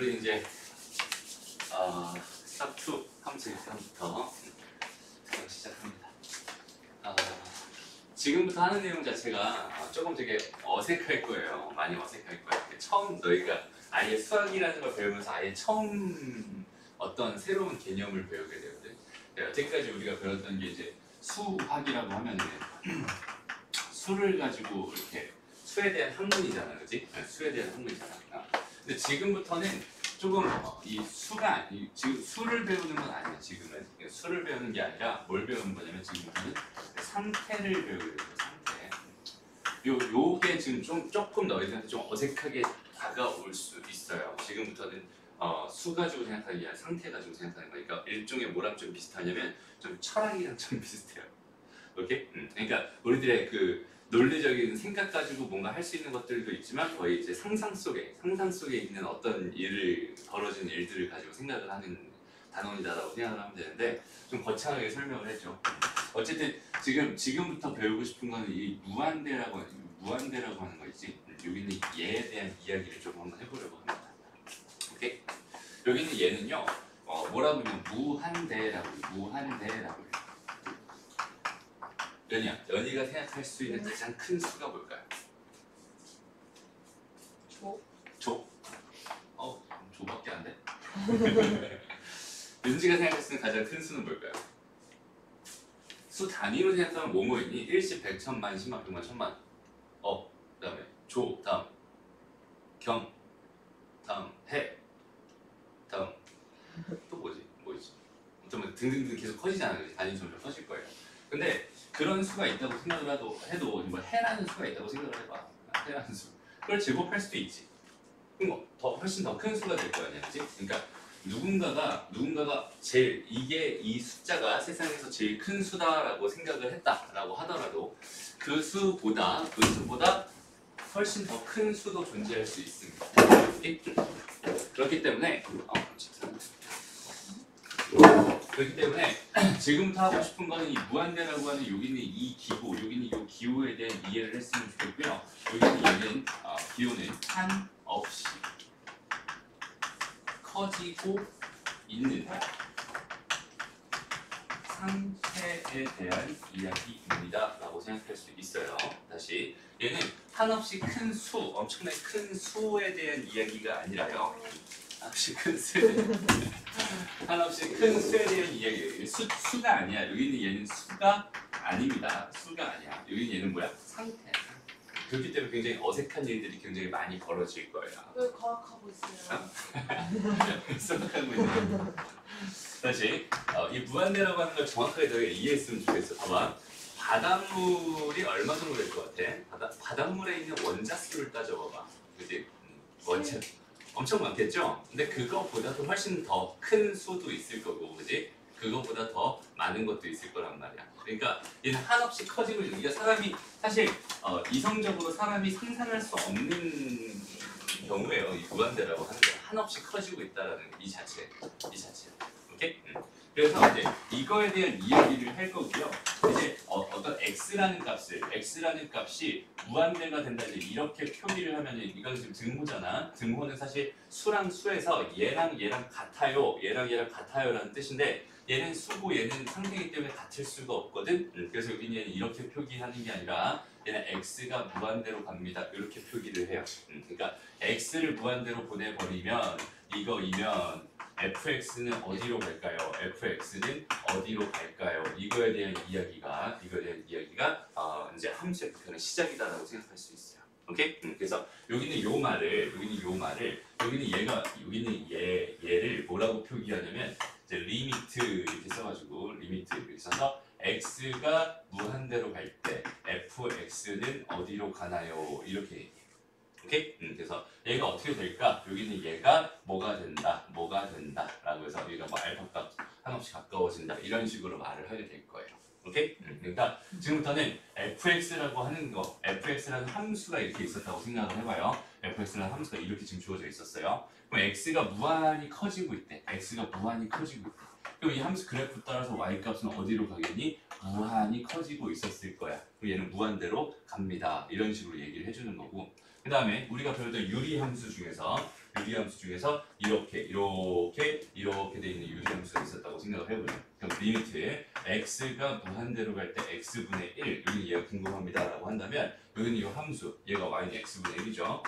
우리 이제 샵2 함수 1편부터 시작합니다. 지금부터 하는 내용 자체가 조금 되게 어색할 거예요. 많이 어색할 거예요. 처음 너희가 아예 수학이라는 걸 배우면서 아예 처음 어떤 새로운 개념을 배우게 되거든. 여태까지 우리가 배웠던 게 이제 수학이라고 하면은 수를 가지고 이렇게 수에 대한 학문이잖아, 그렇지? 수에 대한 학문이잖아. 근데 지금부터는 조금 이 수가 지금 수를 배우는 건 아니야. 지금은 수를 배우는 게 아니라 뭘 배우는 거냐면 지금부터는 상태를 배우게 돼요. 상태. 요게 지금 조금 너희들한테 좀 어색하게 다가올 수 있어요. 지금부터는 수 가지고 생각하는 게 아니라 상태 가지고 생각하는 거니까 일종의 뭐랑 좀 비슷하냐면 좀 철학이랑 좀 비슷해요. 오케이? 그러니까 우리들의 그 논리적인 생각 가지고 뭔가 할 수 있는 것들도 있지만 거의 이제 상상 속에 있는 어떤 일을 벌어진 일들을 가지고 생각을 하는 단원이다라고 생각을 하면 되는데 좀 거창하게 설명을 했죠. 어쨌든 지금부터 배우고 싶은 거는 이 무한대라고 하는 거 있지. 여기는 얘에 대한 이야기를 좀 한번 해보려고 합니다. 오케이? 여기는 얘는요. 뭐라고 하면 무한대라고 해요. 연희가 생각할 수 있는 가장 큰 수가 뭘까요? 조? 조밖에 안 돼? 윤지가 생각할 수 있는 가장 큰 수는 뭘까요? 수 단위로 생각하면 뭐뭐 있니? 일십, 백, 천만, 십만, 백만, 천만. 그 다음에 조, 다음 경, 다음 해, 다음 또 뭐 있지? 좀 등등등 계속 커지잖아요. 단위 점점 커질 거예요. 근데 그런 수가 있다고 생각을 해도 뭐 해라는 수가 있다고 생각을 해봐. 해라는 수. 그걸 제곱할 수도 있지. 그럼 훨씬 더 큰 수가 될 거 아니야, 그렇지? 그러니까 누군가가 제일 이 숫자가 세상에서 제일 큰 수다라고 생각을 했다라고 하더라도 그 수보다 훨씬 더 큰 수도 존재할 수 있습니다. 그렇기 때문에 지금부터 하고 싶은 거는 이 무한대라고 하는 여기는 이 기호, 여기는 이 기호에 대한 이해를 했으면 좋겠고요. 여기는 얘는 기호는 한없이 커지고 있는 상태에 대한 이야기입니다. 라고 생각할 수 있어요. 다시 얘는 한없이 큰 수, 엄청나게 큰 수에 대한 이야기가 아니라요. 한없이 큰 수에 대한 이야기예요. 수가 아니야. 여기는 얘는 수가 아닙니다. 수가 아니야. 여기는 얘는 뭐야? 상태. 그렇기 때문에 굉장히 어색한 일들이 굉장히 많이 벌어질 거예요. 왜 과학하고 있어요? 생각하고 있는. 다시 이 무한대라고 하는 걸 정확하게 너희가 이해했으면 좋겠어. 봐봐. 바닷물이 얼마 정도 될 것 같아? 바닷물에 있는 원자수를 따져봐봐. 그지? 원자 엄청 많겠죠? 근데 그거보다도 훨씬 더 큰 수도 있을 거고, 그지? 그거보다 더 많은 것도 있을 거란 말이야. 그러니까 얘는 한없이 커지고 있는. 그러니까 사람이 사실 이성적으로 사람이 상상할 수 없는 경우에요. 이 무한대라고 하는 게 한없이 커지고 있다라는 이 자체. 오케이? 그래서 이제 이거에 대한 이야기를 할 거고요. 이제 어떤 x라는 값이 무한대가 된다 이제 이렇게 표기를 하면은 이건 지금 등호잖아. 등호는 사실 수랑 수에서 얘랑 같아요라는 뜻인데 얘는 수고 얘는 상태이기 때문에 같을 수가 없거든. 그래서 여기는 얘는 이렇게 표기하는 게 아니라 얘는 x가 무한대로 갑니다. 이렇게 표기를 해요. 그러니까 x를 무한대로 보내버리면 이거이면 fx는 어디로 갈까요? fx는 어디로 갈까요? 이거에 대한 이야기가 이제 함수의 표현의 시작이다라고 생각할 수 있어요. 오케이? 그래서 여기는 얘를 뭐라고 표기하냐면 이제 리미트 이렇게 써가지고 리미트 이렇게 써서 x가 무한대로 갈 때 fx는 어디로 가나요? 이렇게 얘기해요. 오케이? 그래서 얘가 어떻게 될까? 여기는 얘가 뭐가 된다라고 해서 얘가 뭐 알파값 한없이 가까워진다 이런 식으로 말을 하게 될 거예요. 오케이? 그러니까 지금부터는 fx라고 하는 거, fx라는 함수가 이렇게 있었다고 생각을 해봐요. fx라는 함수가 이렇게 지금 주어져 있었어요. 그럼 x가 무한히 커지고 있대. 그럼 이 함수 그래프 따라서 y값은 어디로 가겠니? 무한히 커지고 있었을 거야. 그럼 얘는 무한대로 갑니다. 이런 식으로 얘기를 해주는 거고. 그 다음에 우리가 배웠던 유리함수 중에서 유리함수 중에서 이렇게 돼 있는 유리함수가 있었다고 생각을 해보죠. 그럼 리미트 x가 무한대로 갈 때 x분의 1 여기 얘가 궁금합니다라고 한다면 여기는 이 함수 얘가 y는 x분의 1이죠.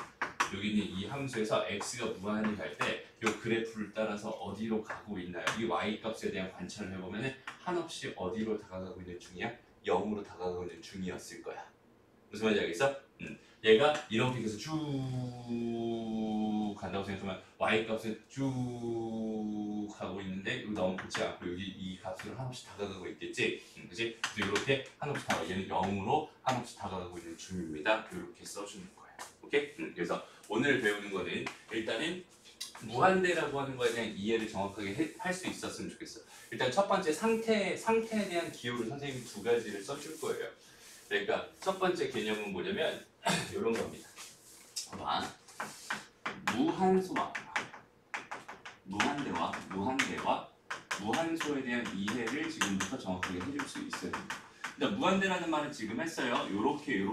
여기는 이 함수에서 x가 무한히 갈 때 이 그래프를 따라서 어디로 가고 있나요? 이 y 값에 대한 관찰을 해보면 한없이 어디로 다가가고 있는 중이야? 0으로 다가가고 있는 중이었을 거야. 무슨 말인지 알겠어? 얘가 이렇게 계속 쭉 간다고 생각하면 y 값은 쭉 가고 있는데 여기 너무 붙지 않고 여기 이 값으로 한없이 다가가고 있겠지? 그치? 그래서 이렇게 한없이 다가 얘는 0으로 한없이 다가가고 있는 중입니다. 이렇게 써주는 거예요. 오케이? 그래서 오늘 배우는 거는 일단은 무한대라고 하는 거에 대한 이해를 정확하게 할 수 있었으면 좋겠어. 일단 첫 번째 상태에 대한 기호를 선생님이 두 가지를 써줄 거예요. 그러니까 첫 번째 개념은 뭐냐면 이런 겁니다. 봐봐. 무한대와 무한소에 대한 이해를 지금부터 정확하게 해줄 수 있어야 됩니다. 일단 무한대라는 말은 지금 했어요. 요렇게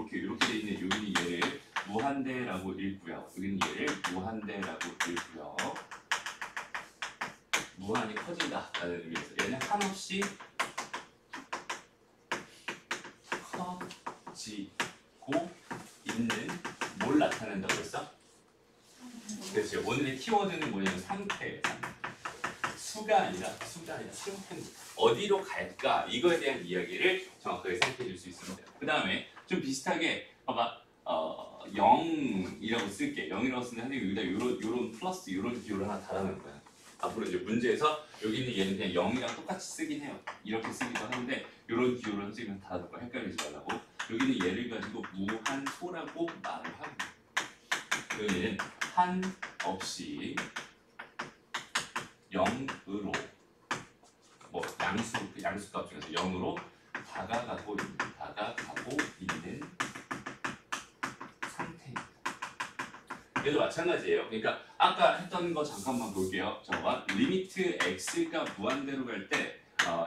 돼 있는 여기는 얘를 무한대라고 읽고요. 여기는 얘를 무한대라고 읽고요. 무한이 커진다라는 의미에서 얘는 한없이 커지고 있는 뭘 나타낸다고 했어? 그렇죠. 오늘의 키워드는 뭐냐면 상태예요. 수가 아니라 상태입니다. 어디로 갈까? 이거에 대한 이야기를 정확하게 생각해 줄 수 있습니다. 그 다음에 좀 비슷하게 봐봐. 0이라고 쓸게. 0이라고 쓰면 여기다 요런 플러스 요런 기호를 하나 달아놓을 거야. 앞으로 이제 문제에서 여기 있는 얘는 그냥 0이랑 똑같이 쓰긴 해요. 이렇게 쓰기도 하는데 요런 기호를 선생님은 달아놓을 거야. 헷갈리지 말라고. 여기는 얘를 가지고 무한소라고 말을 하고 여기는 한없이 0으로 뭐 양수값 중에서 0으로 다가가고 있는 상태입니다. 얘도 마찬가지예요. 그러니까 아까 했던 거 잠깐만 볼게요. 잠깐만. 리미트 x가 무한대로 갈 때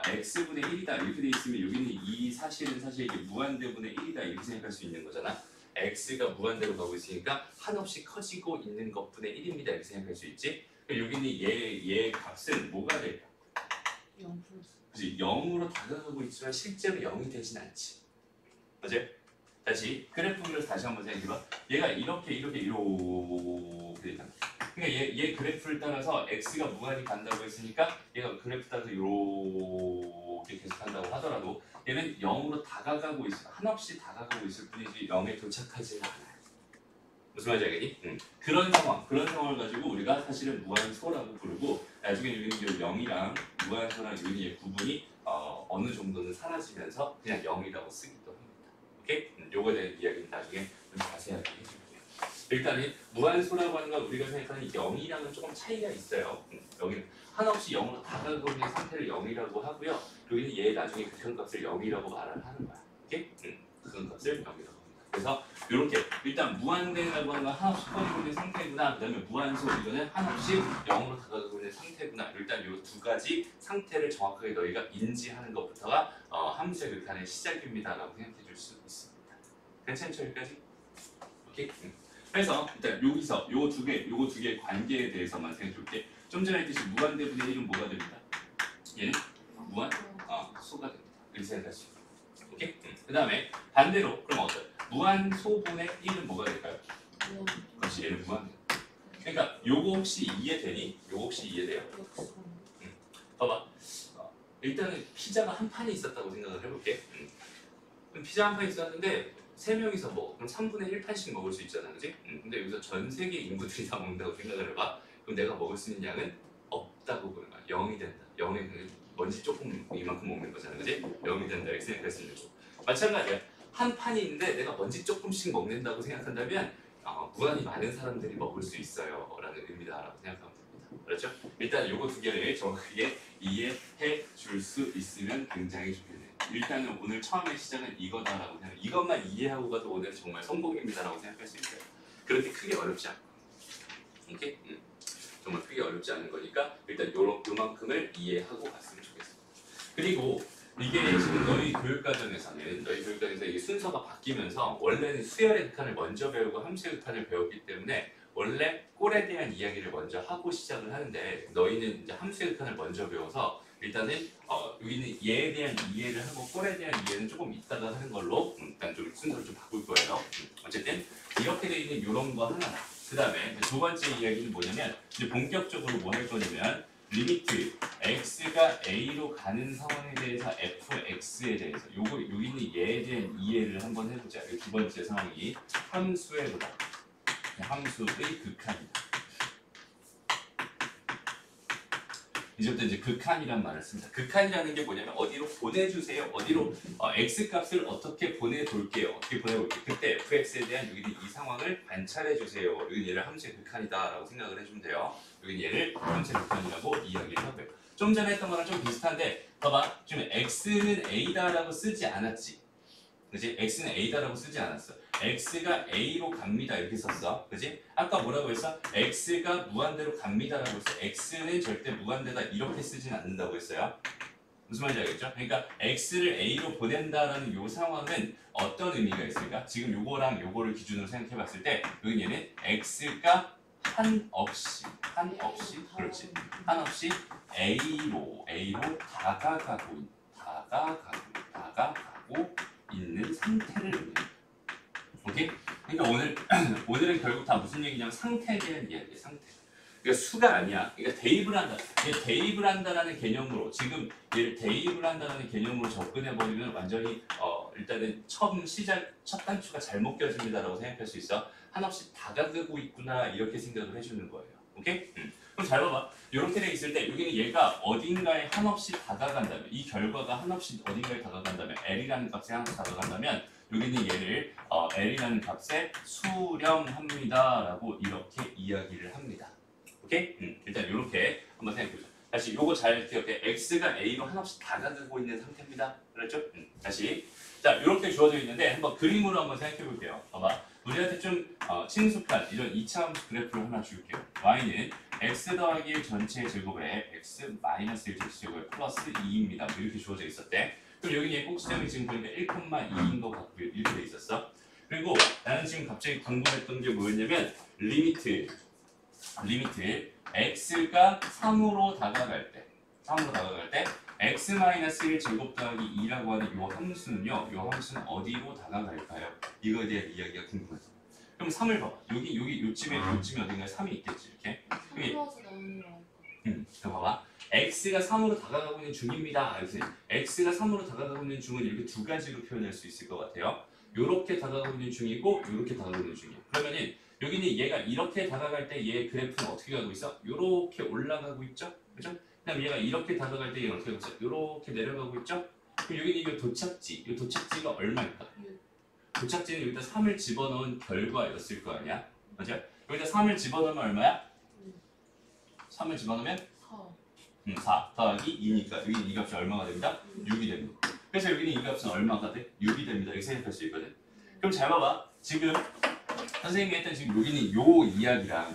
x분의 1이다 이렇게 돼 있으면 여기는 이 사실은 사실 이게 무한대분의 1이다 이렇게 생각할 수 있는 거잖아. x가 무한대로 가고 있으니까 한없이 커지고 있는 것분의 1입니다 이렇게 생각할 수 있지. 여기는 얘 값은 뭐가 돼요? 0 플러스. 그치? 0으로 다가가고 있지만 실제로 0이 되진 않지. 맞아요? 다시 그래프를 다시 한번 생각해봐. 얘가 이렇게 되잖아. 그러니까 얘 그래프를 따라서 x가 무한히 간다고 했으니까 얘가 그래프 따라서 이렇게 계속 간다고 하더라도 얘는 0으로 다가가고 있어. 한없이 다가가고 있을 뿐이지 0에 도착하지는 않아요. 무슨 말인지 알겠니? 그런 상황을 가지고 우리가 사실은 무한소라고 부르고 나중에 여기는 0이랑 무한소랑 여기의 구분이 어느 정도는 사라지면서 그냥 0이라고 쓰기도 합니다. 오케이? 요거에 대한 이야기는 나중에 좀 자세하게 해줄게요. 일단은 무한소라고 하는 건 우리가 생각하는 0이랑은 조금 차이가 있어요. 여기는 한없이 0으로 다가가고 있는 상태를 0이라고 하고요. 여기는 얘 나중에 극한값을 0이라고 말을 하는 거야. 오케이? 극한값을 0이라고 합니다. 그래서 이렇게 일단 무한대라고 하는 건 한없이 커지고 있는 상태구나. 그다음에 무한소 이거는 한없이 0으로 다가가고 있는 상태구나. 일단 이 두 가지 상태를 정확하게 너희가 인지하는 것부터가 함수의 극한의 시작입니다라고 생각해 줄 수 있습니다. 괜찮죠 여기까지? 오케이. 그래서 일단 여기서 요거 두 개의 관계에 대해서만 생각해 볼게. 좀 전에 했듯이 무한대분의 1은 뭐가 됩니다? 얘는 무한 소가 됩니다. 이렇게 생각할 수 있어요. 오케이? 그 다음에 반대로 그럼 어떨? 무한소분의 1은 뭐가 될까요? 그렇지 얘는 무한. 그러니까 요거 혹시 이해되니? 요거 혹시 이해돼요? 봐봐. 일단은 피자가 한 판이 있었다고 생각을 해볼게. 그럼 피자 한 판이 있었는데 세 명이서 먹어. 그럼 3분의 1판씩 먹을 수 있잖아, 그렇지? 근데 여기서 전 세계 인구들이 다 먹는다고 생각을 해봐. 그럼 내가 먹을 수 있는 양은 없다고 보는 거야. 0이 된다. 0이 먼지 조금 이만큼 먹는 거잖아, 그렇지? 0이 된다 이렇게 생각했으면 좋. 마찬가지야. 한 판이 있는데 내가 먼지 조금씩 먹는다고 생각한다면 무한히 많은 사람들이 먹을 수 있어요 라는 의미다라고 생각하면 됩니다. 그렇죠? 일단 요거 두 개를 정확하게 이해해 줄 수 있으면 굉장히 좋겠네요. 일단은 오늘 처음에 시작은 이거다라고 생각. 이것만 이해하고 가도 오늘 정말 성공입니다라고 생각할 수 있어요. 그렇게 크게 어렵지 않고. 오케이? 정말 크게 어렵지 않은 거니까 일단 요만큼을 이해하고 갔으면 좋겠습니다. 그리고 이게 지금 너희 교육과정에서는 이게 순서가 바뀌면서 원래는 수열의 극한을 먼저 배우고 함수의 극한을 배웠기 때문에 원래 꼴에 대한 이야기를 먼저 하고 시작을 하는데 너희는 이제 함수의 극한을 먼저 배워서 일단은 여기는 얘에 대한 이해를 하고 꼴에 대한 이해는 조금 이따가 하는 걸로 일단 좀 순서를 좀 바꿀 거예요. 어쨌든 이렇게 돼 있는 이런 거 하나. 그 다음에 두 번째 이야기는 뭐냐면 이제 본격적으로 뭐 할 거냐면 리미트 x가 a로 가는 상황에 대해서 fx에 대해서 여기는 얘에 대한 이해를 한번 해보자. 이 두 번째 상황이 함수의 보다 함수의 극한이다. 이제부터 이제 극한이란 말을 씁니다. 극한이라는 게 뭐냐면 어디로 보내주세요. 어디로 x 값을 어떻게 보내볼게요. 어떻게 보내볼게요. 그때 fx에 대한 여기는 이 상황을 관찰해 주세요. 여기는 얘를 함수의 극한이다라고 생각을 해주면 돼요. 여기는 얘를 함수의 극한이라고 이야기를 하고요. 좀 전에 했던 거랑 좀 비슷한데 봐봐. 지금 x는 a다라고 쓰지 않았지. 그지? x는 a다라고 쓰지 않았어. x가 a로 갑니다 이렇게 썼어. 그지? 아까 뭐라고 했어? x가 무한대로 갑니다라고 했어. x는 절대 무한대다 이렇게 쓰진 않는다고 했어요. 무슨 말인지 알겠죠? 그러니까 x를 a로 보낸다라는 요 상황은 어떤 의미가 있을까? 지금 요거랑 요거를 기준으로 생각해 봤을 때 여기 얘는 x가 한없이 그렇지. 한없이 a로 다가가고 있는 상태를 의미해요. 오케이? 그러니까 오늘은 결국 다 무슨 얘기냐면 상태에 대한 이야기야. 상태. 그러니까 수가 아니야. 그러니까 대입을 한다. 대입을 한다라는 개념으로 지금 얘를 대입을 한다라는 개념으로 접근해 버리면 완전히 일단은 첫 단추가 잘못 껴집니다라고 생각할 수 있어. 한없이 다가가고 있구나 이렇게 생각을 해주는 거예요. 오케이? 그럼 잘 봐봐. 이렇게 돼 있을 때 여기는 얘가 어딘가에 한없이 다가간다면 이 결과가 한없이 어딘가에 다가간다면 L이라는 값에 한없이 다가간다면 여기는 얘를 L이라는 값에 수렴합니다라고 이렇게 이야기를 합니다. 오케이? 일단 이렇게 한번 생각해보자. 다시 요거 잘 기억해. X가 A로 한없이 다가가고 있는 상태입니다. 그렇죠? 다시 자 이렇게 주어져 있는데 한번 그림으로 한번 생각해볼게요. 봐봐. 우리한테 좀 친숙한 이런 2차 함수 그래프를 하나 줄게요. y는 x 더하기 1 전체의 제곱에 x 마이너스 1 전체 제곱에 플러스 2입니다. 뭐 이렇게 주어져 있었대. 그럼 여기 얘 꼭지점이 지금 보니까 1,2인 것 같고 이렇게 돼 있었어. 그리고 나는 지금 갑자기 궁금했던 게 뭐였냐면 리미트 x가 3으로 다가갈 때 x-1 제곱 더하기 2라고 하는 이 함수는요. 이 함수는 어디로 다가갈까요? 이거에 대한 이야기가 궁금해서. 그럼 3을 봐봐. 여기 요쯤에 어딘가에 3이 있겠지 이렇게. 여기 플러스 나누는 거. 그 봐봐. x가 3으로 다가가고 있는 중입니다. 그래서 x가 3으로 다가가고 있는 중은 이렇게 두 가지로 표현할 수 있을 것 같아요. 요렇게 다가가고 있는 중이고 요렇게 다가가고 있는 중이에요. 그러면은 여기는 얘가 이렇게 다가갈 때 얘 그래프는 어떻게 가고 있어? 요렇게 올라가고 있죠? 그죠? 그다음 얘가 이렇게 다가갈 때 얘는 어떻게 가고 있어? 요렇게 내려가고 있죠? 그럼 여기는 이 도착지가 얼마일까? 도착지는 여기다 3을 집어넣은 결과였을 거 아니야? 맞아? 여기다 3을 집어넣으면 얼마야? 3을 집어넣으면 4 더하기 2니까 여기 이 값이 얼마가 됩니다? 6이 됩니다. 그래서 여기는 이 값은 얼마가 돼? 6이 됩니다. 이렇게 생각할 수 있거든. 그럼 잘 봐봐. 지금 선생님이 했던 지금 여기는 요 이야기랑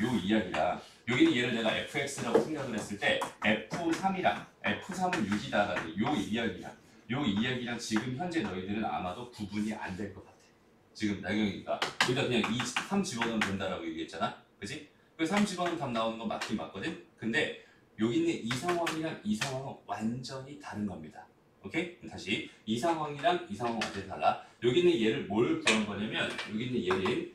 여기는 얘를 내가 fx라고 생각을 했을 때 f3은 6이다라는 요 이야기랑 지금 현재 너희들은 아마도 구분이 안 될 것 같아. 지금 나경이가 여기다 그냥 3 집어넣으면 된다라고 얘기했잖아. 그지? 그 3 집어넣으면 답 나오는 건 맞긴 맞거든. 근데 여기 있는 이 상황이랑 이 상황은 완전히 다른 겁니다. 오케이? 다시 이 상황이랑 이 상황은 완전히 달라. 여기 있는 얘를 뭘 구한 거냐면 여기 있는 얘를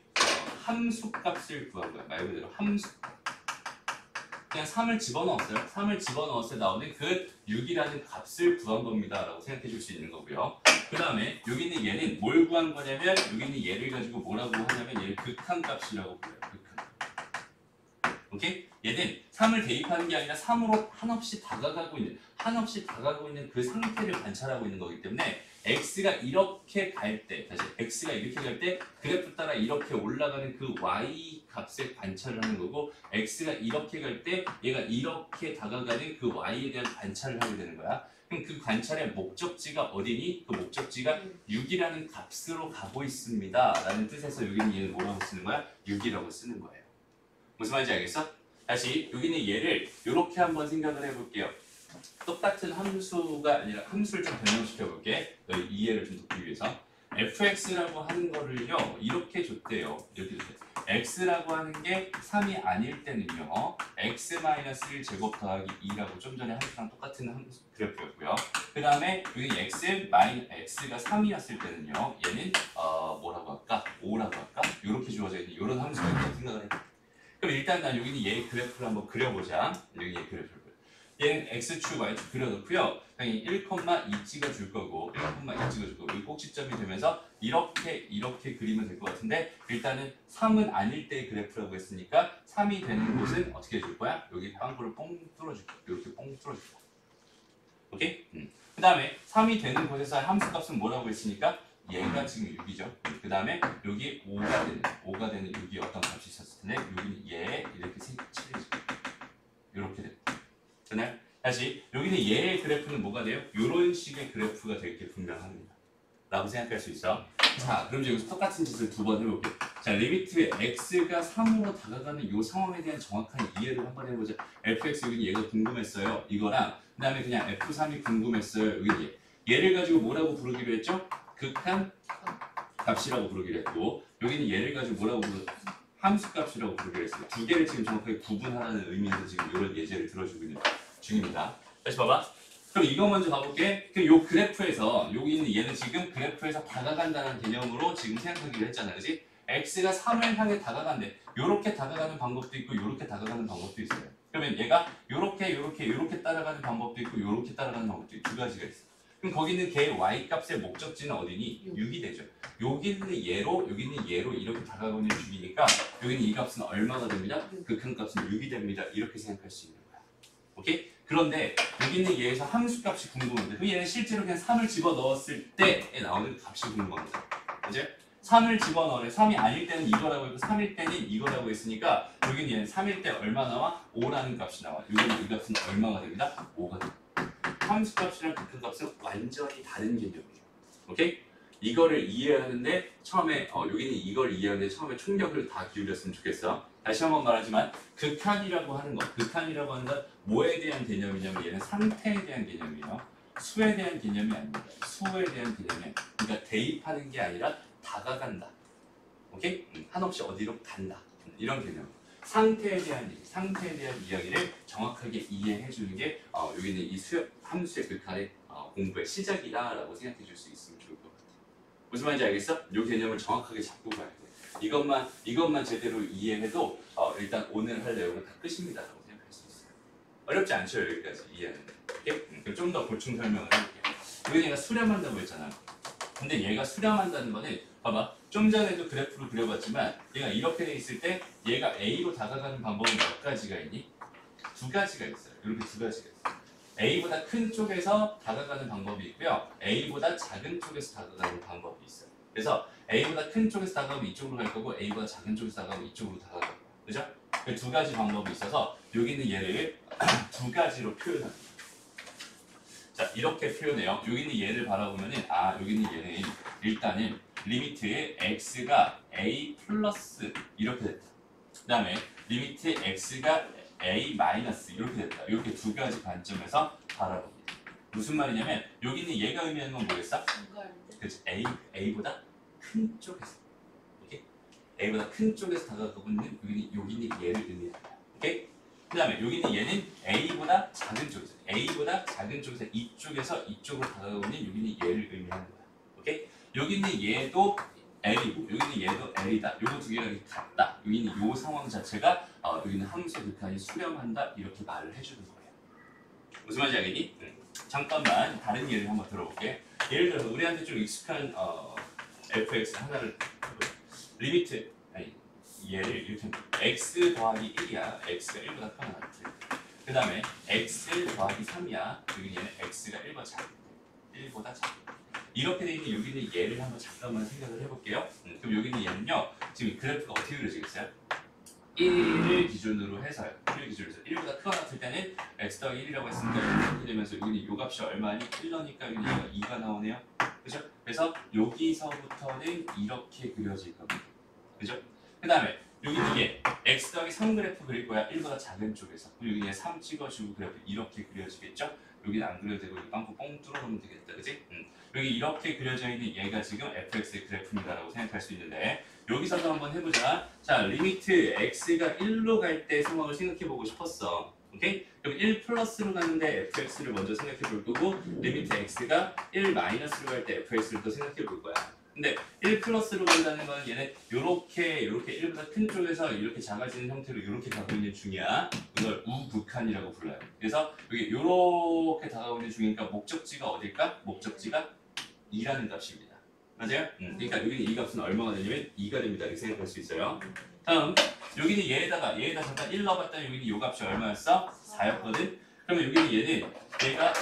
함수 값을 구한 거야. 말 그대로 함수. 그냥 3을 집어넣었어요. 3을 집어넣었을 때 나오는 그 6이라는 값을 구한 겁니다. 라고 생각해 줄 수 있는 거고요. 그 다음에 여기 있는 얘는 뭘 구한 거냐면 여기 있는 얘를 가지고 뭐라고 하냐면 얘를 극한값이라고 불러요. 극한. 오케이? 얘는 3을 대입하는 게 아니라 3으로 한없이 다가가고 있는 그 상태를 관찰하고 있는 거기 때문에 x가 이렇게 갈 때 그래프 따라 이렇게 올라가는 그 y 값을 관찰을 하는 거고 x가 이렇게 갈 때 얘가 이렇게 다가가는 그 y에 대한 관찰을 하게 되는 거야. 그럼 그 관찰의 목적지가 어디니? 그 목적지가 6이라는 값으로 가고 있습니다. 라는 뜻에서 여기는 얘는 뭐라고 쓰는 거야? 6이라고 쓰는 거예요. 무슨 말인지 알겠어? 다시 여기는 얘를 이렇게 한번 생각을 해볼게요. 똑같은 함수가 아니라 함수를 좀 변형시켜 볼게. 너희 이해를 좀 돕기 위해서. fx라고 하는 거를요 이렇게 줬대요. 이렇게 줬대요. x라고 하는 게 3이 아닐 때는요. x-1 제곱 더하기 2라고 좀 전에 함수랑 똑같은 그래프였고요. 그 다음에 여기 x가 3이었을 때는요. 얘는 뭐라고 할까? 5라고 할까? 이렇게 주어져 있는 이런 함수가 있다고 생각을 해요. 그럼 일단 난 여기는 얘 그래프를 한번 그려보자. 여기 얘 그래프를. 얘는 x축, y축 그려놓고요. 당연히 1,2 찍어줄 거고 1,2 찍어줄 거고 이 꼭지점이 되면서 이렇게 그리면 될 것 같은데 일단은 3은 아닐 때의 그래프라고 했으니까 3이 되는 곳은 어떻게 해줄 거야? 여기 빵구를 뽕 뚫어줄 거야. 이렇게 뽕 뚫어줄 거야. 오케이? 그 다음에 3이 되는 곳에서 함수값은 뭐라고 했으니까 얘가 지금 6이죠. 그 다음에 여기 5가 되는 여기 어떤 값이 있었을 텐데 여기는 얘 이렇게 칠해줘. 이렇게 됩니다. 되나요? 다시 여기는 얘의 그래프는 뭐가 돼요? 이런 식의 그래프가 될 게 분명합니다. 라고 생각할 수 있어. 자, 그럼 이제 여기서 똑같은 짓을 두 번 해볼게요. 자, 리미트 x가 3으로 다가가는 이 상황에 대한 정확한 이해를 한번 해보자. fx 여기는 얘가 궁금했어요. 이거랑 그 다음에 그냥 f3이 궁금했어요. 여기 얘를 가지고 뭐라고 부르기로 했죠? 극한 값이라고 부르기로 했고 여기는 얘를 가지고 뭐라고 부르죠? 함수값이라고 부르기로 했어요. 두 개를 지금 정확하게 구분하라는 의미에서 지금 이런 예제를 들어주고 있는 중입니다. 다시 봐봐. 그럼 이거 먼저 가볼게. 그럼 요 그래프에서 여기 있는 얘는 지금 그래프에서 다가간다는 개념으로 지금 생각하기로 했잖아, 그렇지? x가 3을 향해 다가간대. 요렇게 다가가는 방법도 있고 요렇게 다가가는 방법도 있어요. 그러면 얘가 요렇게 따라가는 방법도 있고 요렇게 따라가는 방법도 있고 두 가지가 있어. 그럼 거기 있는 걔 y 값의 목적지는 어디니? 6이 되죠. 여기 있는 얘로 이렇게 다가가고 있는 중이니까 여기는 이 값은 얼마가 됩니다? 극한 값은 6이 됩니다. 이렇게 생각할 수 있는 거야. 오케이? 그런데 여기 있는 얘에서 함수 값이 궁금한데 그럼 얘는 실제로 그냥 3을 집어넣었을 때에 나오는 값이 궁금합니다. 그죠? 3을 집어넣으래. 3이 아닐 때는 이거라고 했고 3일 때는 이거라고 했으니까 여기는 얘는 3일 때 얼마 나와? 5라는 값이 나와. 여기는 이 값은 얼마가 됩니다? 5가 됩니다. 함수 값이랑 극한 값은 완전히 다른 개념이에요. 오케이? 이거를 이해하는데 처음에 여기는 이걸 이해하는데 처음에 충격을 다 기울였으면 좋겠어. 다시 한번 말하지만 극한이라고 하는 건 뭐에 대한 개념이냐면 얘는 상태에 대한 개념이에요. 수에 대한 개념이 아닙니다. 수에 대한 개념이 그러니까 대입하는 게 아니라 다가간다. 오케이? 한없이 어디로 간다. 이런 개념. 상태에 대한 이야기를 정확하게 이해해 주는 게 여기는 이 함수의 극한의 공부의 시작이다라고 생각해 줄 수 있으면 좋을 것 같아요. 무슨 말인지 알겠어? 이 개념을 정확하게 잡고 가야 돼. 이것만 제대로 이해해도 일단 오늘 할 내용은 다 끝입니다라고 생각할 수 있어요. 어렵지 않죠 여기까지 이해하는 게. 좀 더 보충 설명을 해볼게요. 여기 얘가 수렴한다고 했잖아. 근데 얘가 수렴한다는 거는 봐봐. 좀 전에도 그래프를 그려봤지만 얘가 이렇게 돼 있을 때 얘가 A로 다가가는 방법은 몇 가지가 있니? 두 가지가 있어요. 이렇게 두 가지가 있어요. A보다 큰 쪽에서 다가가는 방법이 있고요. A보다 작은 쪽에서 다가가는 방법이 있어요. 그래서 A보다 큰 쪽에서 다가가면 이쪽으로 갈 거고 A보다 작은 쪽에서 다가가면 이쪽으로 다가갈 거예요. 그죠? 그 두 가지 방법이 있어서 여기는 얘를 두 가지로 표현합니다. 자, 이렇게 표현해요. 여기는 얘를 바라보면은 여기는 얘는 일단은 리미트에 x가 a 플러스 이렇게 됐다. 그 다음에 리미트 x가 a 마이너스 이렇게 됐다. 이렇게 두 가지 관점에서 바라봅니다. 무슨 말이냐면 여기는 얘가 의미하는 건 뭐겠어? 그렇지. a보다 큰 쪽에서. 오케이? a보다 큰 쪽에서 다가가고 있는 여기는 얘를 의미합니다. 오케이? 그 다음에 여기는 얘는 A보다 작은 쪽에서 이쪽에서 이쪽으로 다가가고 있는 여기는 얘를 의미하는 거야. 오케이? 여기는 얘도 L이고 여기는 얘도 L이다. 요거 두 개가 같다. 여기는 요 상황 자체가 여기는 함수 극한이 수렴한다. 이렇게 말을 해주는 거예요. 무슨 말인지 알겠니? 잠깐만 다른 예를 한번 들어볼게. 예를 들어서 우리한테 좀 익숙한 fx 하나를 리미트 얘를 이렇게 x 더하기 1이야. x가 1보다 크거나 같아. 그 다음에 x 더하기 3이야. 여기 얘는 x가 1보다 작아. 1보다 작아. 이렇게 돼 있는 여기는 얘를 한번 잠깐만 생각을 해볼게요. 그럼 여기는 얘는요. 지금 그래프가 어떻게 그려지겠어요? 1을 기준으로 해서요. 1을 기준으로 해서 1보다 크거나 같을 때는 x 더하기 1이라고 했으니까 이렇게 되면서 여기는 요 값이 얼마니? 1 넣으니까 여기는 얘가 2가 나오네요. 그죠? 그래서 여기서부터는 이렇게 그려질 겁니다. 그죠? 그 다음에 여기는 얘 x 더하기 3 그래프 그릴 거야. 1보다 작은 쪽에서. 그리고 여기에 3 찍어주고 그래프 이렇게 그려지겠죠? 여기는 안 그려도 되고 빵꾸 뻥 뚫어놓으면 되겠다. 그치? 여기 이렇게 그려져 있는 얘가 지금 fx의 그래프입니다라고 생각할 수 있는데 여기서도 한번 해보자. 자, 리미트 x가 1로 갈 때 상황을 생각해보고 싶었어. 오케이? 그럼 1 플러스로 가는데 fx를 먼저 생각해볼 거고 리미트 x가 1 마이너스로 갈 때 fx를 또 생각해볼 거야. 근데 1 플러스로 간다는 건 얘네 요렇게 1보다 큰 쪽에서 이렇게 작아지는 형태로 이렇게 가고 있는 중이야. 이걸 우극한이라고 불러요. 그래서 여기 요렇게 다가오고 있는 중이니까 목적지가 어딜까? 목적지가 2라는 값입니다. 맞아요? 그러니까 여기는 이 값은 얼마가 되냐면 2가 됩니다. 이렇게 생각할 수 있어요. 다음 여기는 얘에다 잠깐 1 넣어봤더니 여기는 요 값이 얼마였어? 4였거든? 그러면 여기는 얘가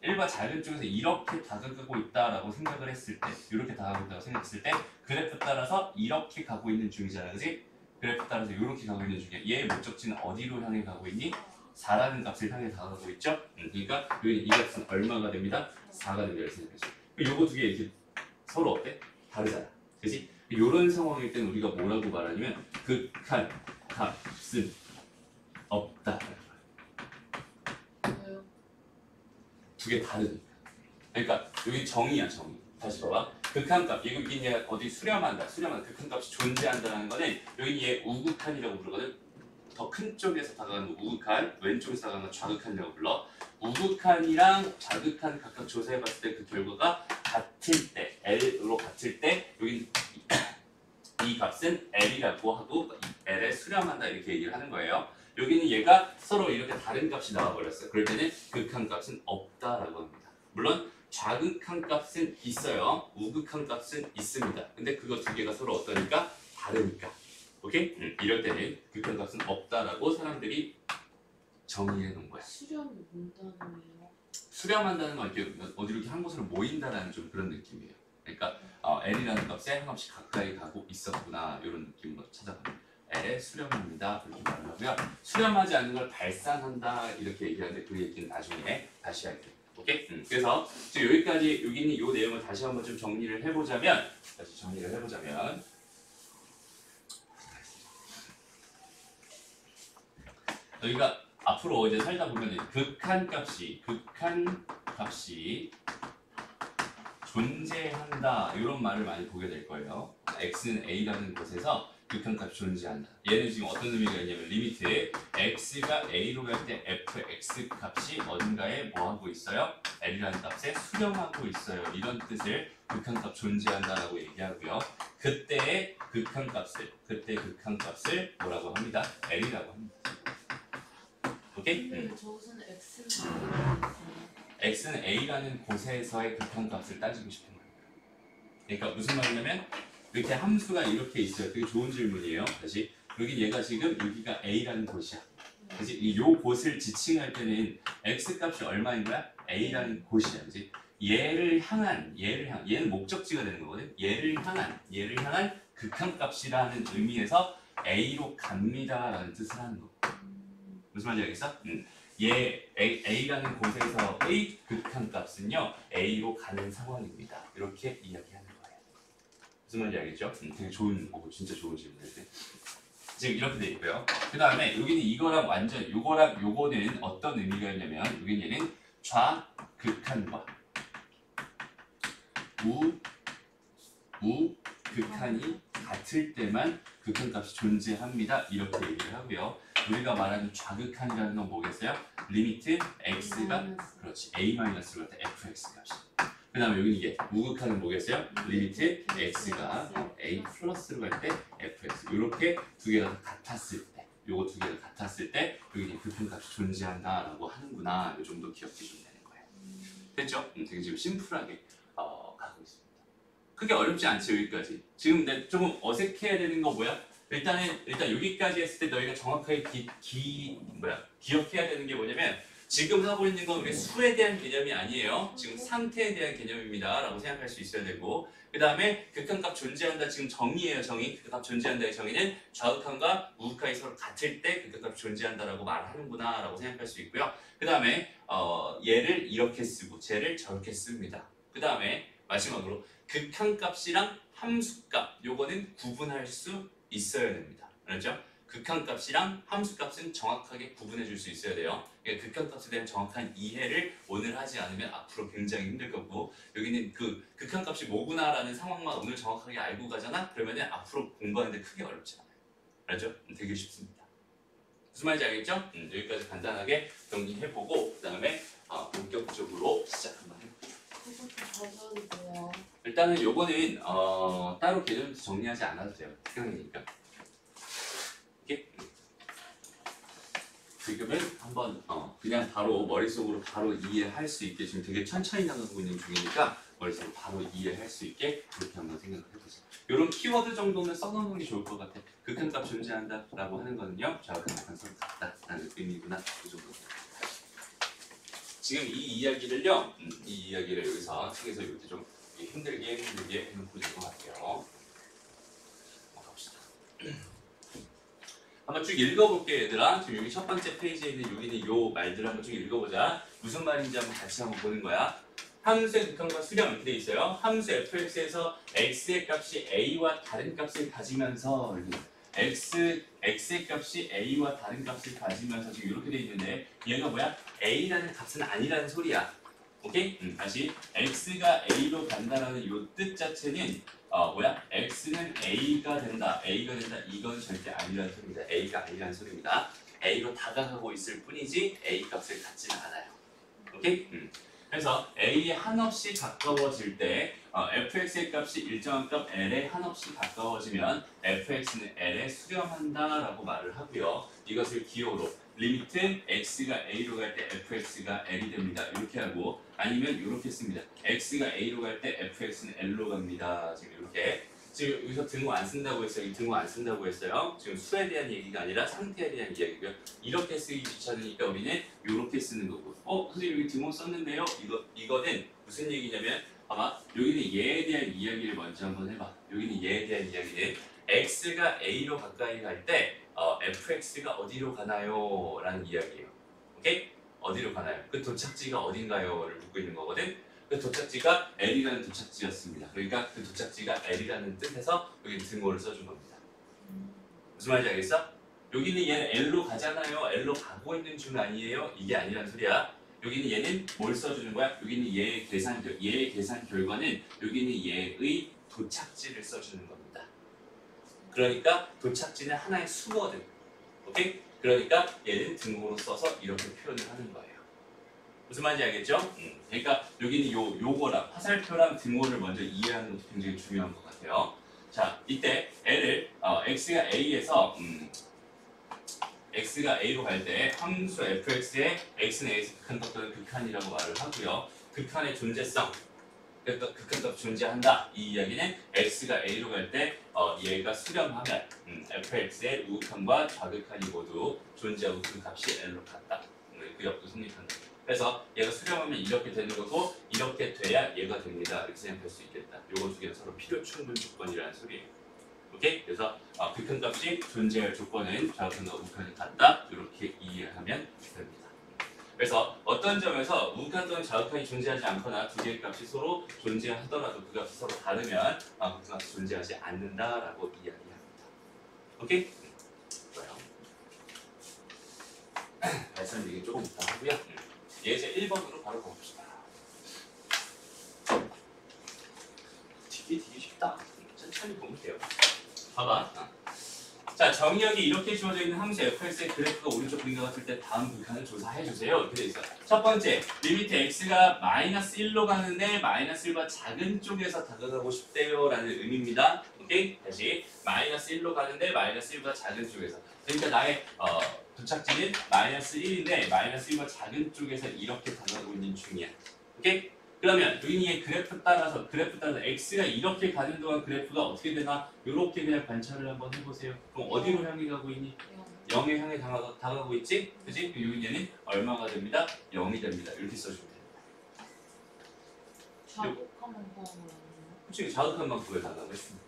1과 작은 쪽에서 이렇게 다가가고 있다라고 생각을 했을 때 이렇게 다가가고 있다고 생각했을 때 그래프 따라서 이렇게 가고 있는 중이잖아. 그지? 그래프 따라서 이렇게 가고 있는 중이야. 얘의 목적지는 어디로 향해 가고 있니? 4라는 값을 향해 다가가고 있죠? 그러니까 여기는 이 값은 얼마가 됩니다? 4가 됩니다. 이렇게 생각했어요. 요거 두 개 이렇게 서로 어때? 다르잖아. 그지? 이런 상황일 때는 우리가 뭐라고 말하냐면 극한 값은 없다. 왜요? 두 개 다르니까. 그러니까 여기 정의야, 정의. 다시 봐봐. 극한값, 여기 얘 어디 수렴한다. 극한값이 존재한다는 거는 여기 얘 우극한이라고 부르거든. 더 큰 쪽에서 다가가는 거 우극한, 왼쪽에서 다가가는 거 좌극한이라고 불러. 우극한이랑 좌극한 각각 조사해봤을 때 그 결과가 같을 때, L로 같을 때 여기 이 값은 L이라고 하고 L에 수렴한다 이렇게 얘기를 하는 거예요. 여기는 얘가 서로 이렇게 다른 값이 나와버렸어요. 그럴 때는 극한 값은 없다라고 합니다. 물론 좌극한 값은 있어요. 우극한 값은 있습니다. 근데 그거 두 개가 서로 어떠니까? 다르니까. 오케이? 이럴 때는 극한 값은 없다라고 사람들이 정의해 놓은 거야. 수렴이 뭔다는 거예요? 수렴한다는 건 이렇게 어디 이렇게 한 곳으로 모인다라는 좀 그런 느낌이에요. 그러니까 L이라는 값에 한 값이 가까이 가고 있었구나 이런 느낌으로 찾아봅니다. L에 수렴합니다. 이렇게 말하고요. 수렴하지 않는 걸 발산한다 이렇게 얘기하는데 그 얘기는 나중에 다시 할게요. 오케이? 그래서 지금 여기까지 여기 있는 이 내용을 다시 한번 좀 정리를 해보자면 여기가 앞으로 이제 살다 보면 극한 값이 존재한다 이런 말을 많이 보게 될 거예요. x는 a라는 곳에서 극한값이 존재한다. 얘는 지금 어떤 의미가 있냐면 리미트 x가 a로 갈 때 fx 값이 어딘가에 뭐 하고 있어요? l이라는 값에 수렴하고 있어요. 이런 뜻을 극한값 존재한다라고 얘기하고요. 그때의 극한값을 뭐라고 합니다? l이라고 합니다. 오케이? 근데 저것은 X는 있어요. x는 a라는 곳에서의 극한값을 따지고 싶은 거예요. 그러니까 무슨 말이냐면 이렇게 함수가 이렇게 있어요. 되게 좋은 질문이에요. 다시 여기 얘가 지금 여기가 a라는 곳이야. 그래서 이 곳을 지칭할 때는 x 값이 얼마인 거야? a라는 곳이야. 그지? 얘는 목적지가 되는 거거든. 얘를 향한 극한값이라는 의미에서 a로 갑니다라는 뜻을 하는 거. 무슨 말인지 알겠어? A라는 곳에서의 극한값은요 A로 가는 상황입니다. 이렇게 이야기하는 거예요. 무슨 말인지 알겠죠? 되게 진짜 좋은 질문인데 지금 이렇게 돼 있고요. 그 다음에 여기는 이거랑 완전 요거는 어떤 의미가 있냐면 여기는 얘는 좌극한과 우극한이 같을 때만 극한값이 존재합니다. 이렇게 얘기를 하고요. 우리가 말하는 좌극한이라는 건 뭐겠어요? 리미트 x가 그렇지 a-를 갈 때 fx 값이. 그 다음에 여기 이게 우극한은 뭐겠어요? 리미트 x가 a 플러스로 갈 때 fx. 이렇게 두 개가 같았을 때, 요거 두 개가 같았을 때 여기 극한값이 존재한다라고 하는구나. 이 정도 기억해주면 되는 거예요. 됐죠? 되게 지금 심플하게 가고 있습니다. 크게 어렵지 않지 여기까지. 지금 내 조금 어색해야 되는 거 뭐야? 일단 여기까지 했을 때 너희가 정확하게 기억해야 되는 게 뭐냐면 지금 하고 있는 건 우리 수에 대한 개념이 아니에요. 지금 상태에 대한 개념입니다. 라고 생각할 수 있어야 되고 그 다음에 극한값 존재한다 지금 정의예요. 정의. 극한값 존재한다의 정의는 좌극한과 우극한이 서로 같을 때 극한값 존재한다라고 말하는구나 라고 생각할 수 있고요. 그 다음에 얘를 이렇게 쓰고 쟤를 저렇게 씁니다. 그 다음에 마지막으로 극한값이랑 함수값 요거는 구분할 수 있어야 됩니다. 알았죠? 극한값이랑 함수값은 정확하게 구분해 줄 수 있어야 돼요. 그러니까 극한값에 대한 정확한 이해를 오늘 하지 않으면 앞으로 굉장히 힘들 거고, 여기는 그 극한값이 뭐구나라는 상황만 오늘 정확하게 알고 가잖아? 그러면은 앞으로 공부하는데 크게 어렵지 않아요. 알죠? 되게 쉽습니다. 무슨 말인지 알겠죠? 여기까지 간단하게 정리해보고 그 다음에 본격적으로 시작 한번 해볼게요. 그것도 가져도 돼요. 일단은 요거는 따로 개념 정리하지 않아도 돼요. 특강이니까. 이게 지금은 한번 그냥 바로 머릿속으로 바로 이해할 수 있게 지금 되게 천천히 나가고 있는 중이니까 머릿속으로 바로 이해할 수 있게 그렇게 한번 생각을 해보자. 이런 키워드 정도는 써놓는 게 좋을 것 같아. 극한값 존재한다 라고 하는 거는요, 좌우극한 서로 같다라는 의미구나. 그 정도. 지금 이 이야기를요, 이 이야기를 여기서 책에서 이렇게 좀 힘들게 해놓고 있는 것 같아요. 갑시다. 한번 쭉 읽어볼게요, 얘들아. 지금 여기 첫 번째 페이지에 있는 여기는 요 말들 한번 쭉 읽어보자. 무슨 말인지 한번 같이 한번 보는 거야. 함수의 극한과 수렴 이렇게 돼 있어요. 함수 fx에서 x의 값이 a와 다른 값을 가지면서 x의 값이 a와 다른 값을 가지면서 지금 이렇게 돼 있는데 얘가 뭐야? a라는 값은 아니라는 소리야. 오케이? 다시 x가 a로 간다라는 요 뜻 자체는 뭐야? x는 a가 된다. 이건 절대 아니라는 소리입니다. a가 아니라는 소리입니다. a로 다가가고 있을 뿐이지 a 값을 갖지는 않아요. 오케이? 그래서 a에 한없이 가까워질 때 fx의 값이 일정한 값 l에 한없이 가까워지면 fx는 l에 수렴한다라고 말을 하고요. 이것을 기호로 리미트 x가 a로 갈 때 fx가 l이 됩니다. 이렇게 하고 아니면 이렇게 씁니다. x가 a로 갈 때 fx는 l로 갑니다. 지금 이렇게. 지금 여기서 등호 안 쓴다고 했어요. 이 등호 안 쓴다고 했어요. 지금 수에 대한 얘기가 아니라 상태에 대한 이야기고요. 이렇게 쓰기 귀찮으니까 우리는 이렇게 쓰는 거고. 선생님 여기 등호 썼는데요. 이거는 무슨 얘기냐면 아마 여기는 얘에 대한 이야기를 먼저 한번 해봐. 여기는 얘에 대한 이야기는 x가 a로 가까이 갈 때 fx가 어디로 가나요? 라는 이야기예요. 오케이? 어디로 가나요? 그 도착지가 어딘가요?를 묻고 있는 거거든. 그 도착지가 L이라는 도착지였습니다. 그러니까 그 도착지가 L이라는 뜻에서 여기 등호를 써준 겁니다. 무슨 말인지 알겠어? 여기는 얘는 L로 가잖아요. L로 가고 있는 중 아니에요? 이게 아니란 소리야. 여기는 얘는 뭘 써주는 거야? 여기는 얘의 계산 결과는 여기는 얘의 도착지를 써주는 겁니다. 그러니까 도착지는 하나의 수거든. 오케이? 그러니까 얘는 등호로 써서 이렇게 표현을 하는 거예요. 무슨 말인지 알겠죠? 그러니까 여기는 요거랑 화살표랑 등호를 먼저 이해하는 것도 굉장히 중요한 것 같아요. 자, 이때 L을 x가 a에서 x가 a로 갈 때 함수 fx에 x는 a에서 극한값 극한이라고 말을 하고요. 극한의 존재성, 그러니까 극한값 존재한다. 이 이야기는 x가 a로 갈 때 얘가 수렴하면 fx의 우극한과 좌극한이 모두 존재하고 그 값이 l로 같다. 그 역도 성립한다. 그래서 얘가 수렴하면 이렇게 되는 거고 이렇게 돼야 얘가 됩니다. 이렇게 생각할 수 있겠다. 요거 두 개는 서로 필요 충분 조건이라는 소리예요. 오케이? 그래서 극한값이 존재할 조건은 좌극한과 우극한이 같다. 이렇게 이해하면 됩니다. 그래서 어떤 점에서 우극한 또는 좌극한이 존재하지 않거나 두 개의 값이 서로 존재하더라도 그 값이 서로 다르면 극한값이 존재하지 않는다라고 이야기합니다. 오케이? 좋아요. 발전 얘기 조금 이따 하고요. 예제 1번으로 바로 가봅시다. 되게 쉽다. 천천히 보면 돼요. 봐봐. 자, 정의역이 이렇게 주어져 있는 함수 fx의 그래프가 오른쪽 그림과 같을 때 다음 극한을 조사해주세요. 이렇게 돼 있어. 첫 번째, 리미트 x가 -1로 가는데 -1과 작은 쪽에서 다가가고 싶대요 라는 의미입니다. 오케이? 다시 -1로 가는데 -1과 작은 쪽에서. 그러니까 나의 도착지는 -1인데 -1과 작은 쪽에서 이렇게 다가가고 있는 중이야. 오케이? 그러면 여기는 그래프 따라서 x가 이렇게 가는 동안 그래프가 어떻게 되나 이렇게 그냥 관찰을 한번 해보세요. 그럼 어디로 향해 가고 있니? 0에 향해 다가가고 있지? 그지? 여기 얘는 얼마가 됩니다? 0이 됩니다. 이렇게 써주면 됩니다. 자극하면 구하는 거 아니에요? 솔직히 자극한 만큼을 다가가고 있습니다.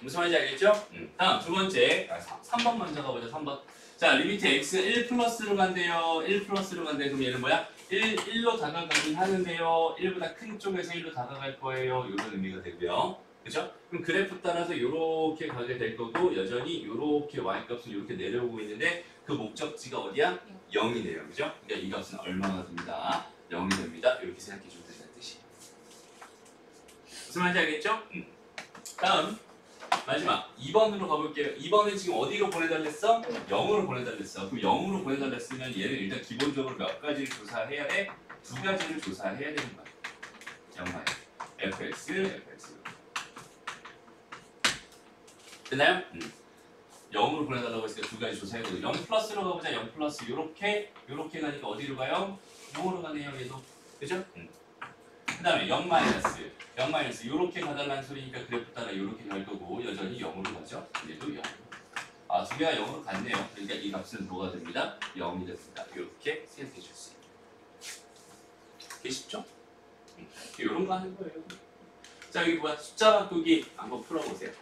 무슨 말인지 알겠죠? 다음 두 번째 3번 먼저 가보자. 3번. 자, 리미트 x 1 플러스로 간대요. 1 플러스로 간대. 그럼 얘는 뭐야? 1로 다가가긴 하는데요. 1보다 큰 쪽에서 1로 다가갈 거예요. 이런 의미가 되고요. 그죠? 그럼 그래프 따라서 이렇게 가게 될 거고 여전히 이렇게 y-값은 이렇게 내려오고 있는데 그 목적지가 어디야? 0이네요. 그죠? 그러니까 이 값은 얼마가 됩니다? 0이 됩니다. 이렇게 생각해 주면 된다는 뜻이에요. 무슨 말인지 알겠죠? 다음 마지막 2번으로 가볼게요. 2번은 지금 어디로 보내달랬어? 0으로 보내달랬어. 그럼 0으로 보내달랬으면 얘는 일단 기본적으로 몇 가지를 조사해야 돼? 두 가지를 조사해야 되는 거야. 0마이 fx, fx. 됐나요? 0으로 보내달라고 했으니까 두 가지 조사해야 되고 0 플러스로 가보자. 0 플러스 요렇게 가니까 어디로 가요? 0으로 가네요. 얘도. 그죠? 그 다음에 0 마이너스 0 마이너스 요렇게 가달라는 소리니까 그래프 따라 요렇게 갈 거고 여전히 0으로 가죠. 얘도 0. 아, 두 개가 0으로 갔네요. 그러니까 이 값은 뭐가 됩니다? 0이 됩니다. 이렇게 생각해 줄 수 있어요. 이게 쉽죠? 이런 거 하는 거예요. 자, 여기 뭐야? 숫자 바꾸기 한번 풀어보세요.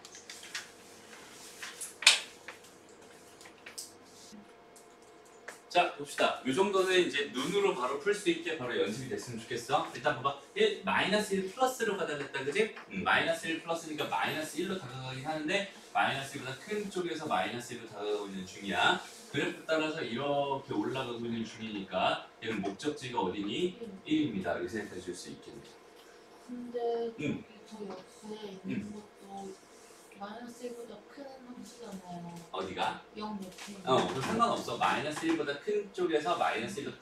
자, 봅시다. 이 정도는 이제 눈으로 바로 풀 수 있게 바로 연습이 됐으면 좋겠어. 일단 봐봐. 1, 마이너스 1 플러스로 가달랬다, 그지? 마이너스 1 플러스니까 마이너스 1로 다가가긴 하는데 마이너스 1보다 큰 쪽에서 마이너스 1로 다가가고 있는 중이야. 그래프 따라서 이렇게 올라가고 있는 중이니까 얘는 목적지가 어디니? 1입니다. 이렇게 생각해 줄 수 있겠네요. 근데 응. 저 옆에 있는 것도 마이너스 1보다 큰 함수잖아요. 어디가? 0 옆에. 그럼 상관없어. 마이너스 1보다 큰 쪽에서 마이너스 1로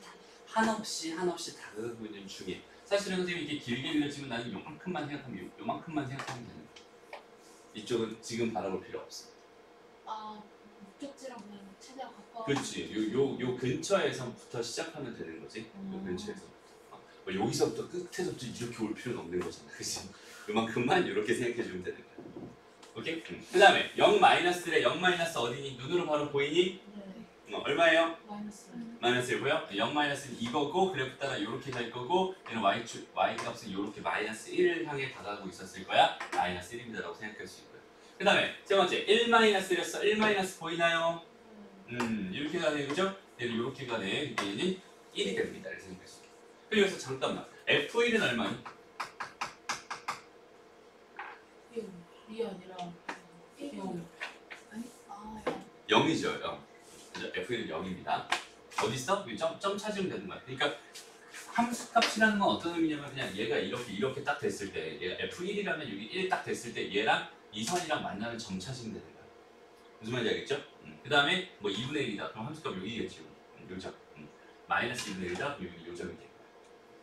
한없이 다가가고 있는 중에 사실은 선생님이 이렇게 길게 그려지면 나는 요만큼만 생각하면 요만큼만 생각하면 되는 거야. 이쪽은 지금 바라볼 필요 없어. 아, 목적지랑 그냥 최대한 가까워. 그렇지. 요 근처에서부터 시작하면 되는 거지. 요 근처에서. 뭐 여기서부터 끝에서부터 이렇게 올 필요는 없는 거잖아. 그치? 요만큼만 이렇게 생각해 주면 되는 거야. 오케이? 그 다음에 0 마이너스래. 0 마이너스 어디니? 눈으로 바로 보이니? 네. 얼마예요? 마이너스. 마이너스 1고요. 0 마이너스는 이거고 그래프 따라 이렇게 갈 거고 얘는 y 값은 이렇게 마이너스 1을 향해 다가가고 있었을 거야. 마이너스 1입니다라고 생각할 수 있고요. 그 다음에 세 번째 1 마이너스랬어. 1 마이너스 보이나요? 이렇게 가네, 그죠? 얘는 이렇게 가네. 근데 얘는 1이 됩니다. 이렇게 생각할 수 있고. 그리고 여기서 잠깐만. F1은 얼마니? 1이 아니라 0. 아니? 아, 0이죠. 0. 그죠? F1은 0입니다. 어디 있어? 여기 점 찾으면 되는 거야. 그러니까 함수값이라는 건 어떤 의미냐면 그냥 얘가 이렇게 딱 됐을 때 얘가 F1이라면 여기 1 딱 됐을 때 얘랑 이 선이랑 만나는 점 찾으면 되는 거야. 무슨 말인지 알겠죠? 그 다음에 뭐 2분의 1이다. 그럼 함수값 여기겠지. 요점. 마이너스 2분의 1이다. 그럼 여기 요점이 돼.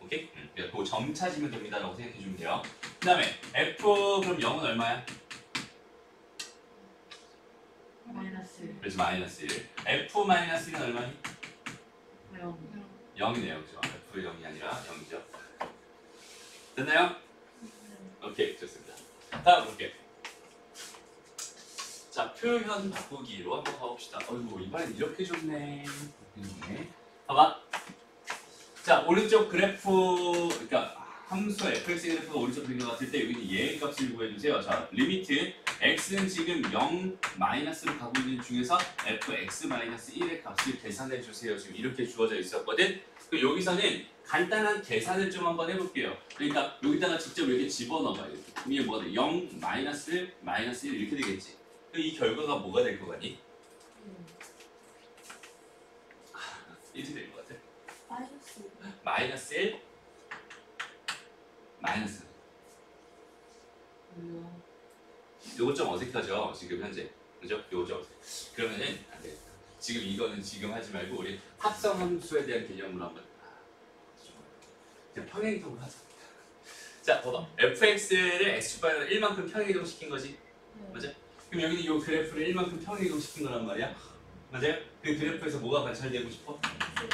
오케이? 그러니까 그 점 찾으면 됩니다라고 생각해 주면 돼요. 그 다음에 F 그럼 0은 얼마야? 마이너스. 그래서 마이너스 1. F 마이너스 1은 얼마니? 0. 0이네요. 그죠? F 0이 아니라 0이죠. 됐나요? 오케이, 좋습니다. 다음 볼게요. 자, 표현 바꾸기로 한번 가봅시다. 어이구, 이번엔 이렇게 좋네. 봐봐. 자, 오른쪽 그래프, 그러니까 함수 fx 그래프가 오른쪽 그린 것 같을 때 여기는 얘의 값을 구해주세요. 자, 리미트 x는 지금 0 마이너스로 가고 있는 중에서 fx 마이너스 1의 값을 계산해 주세요. 지금 이렇게 주어져 있었거든. 그 여기서는 간단한 계산을 좀 한번 해볼게요. 그러니까 여기다가 직접 이렇게 집어넣어봐요. 이게 뭐가 돼? 0 마이너스 1 마이너스 1 이렇게 되겠지. 이 결과가 뭐가 될 것 같니? 1이 될 것 같아. 마이너스. 마이너스 1 마이너스. 뭐야? 요거 좀 어색하죠? 지금 현재. 그죠? 요거 좀 어색. 그러면은 안 돼. 지금 이거는 지금 하지 말고 우리 합성함수에 대한 개념으로 한번 그냥 평행이동을 하자. 자, 봐봐. fx를 x축발로 1만큼 평행이동 시킨 거지. 맞아? 그럼 여기는 이 그래프를 1만큼 평행이동 시킨 거란 말이야. 맞아요? 그 그래프에서 뭐가 관찰되고 싶어?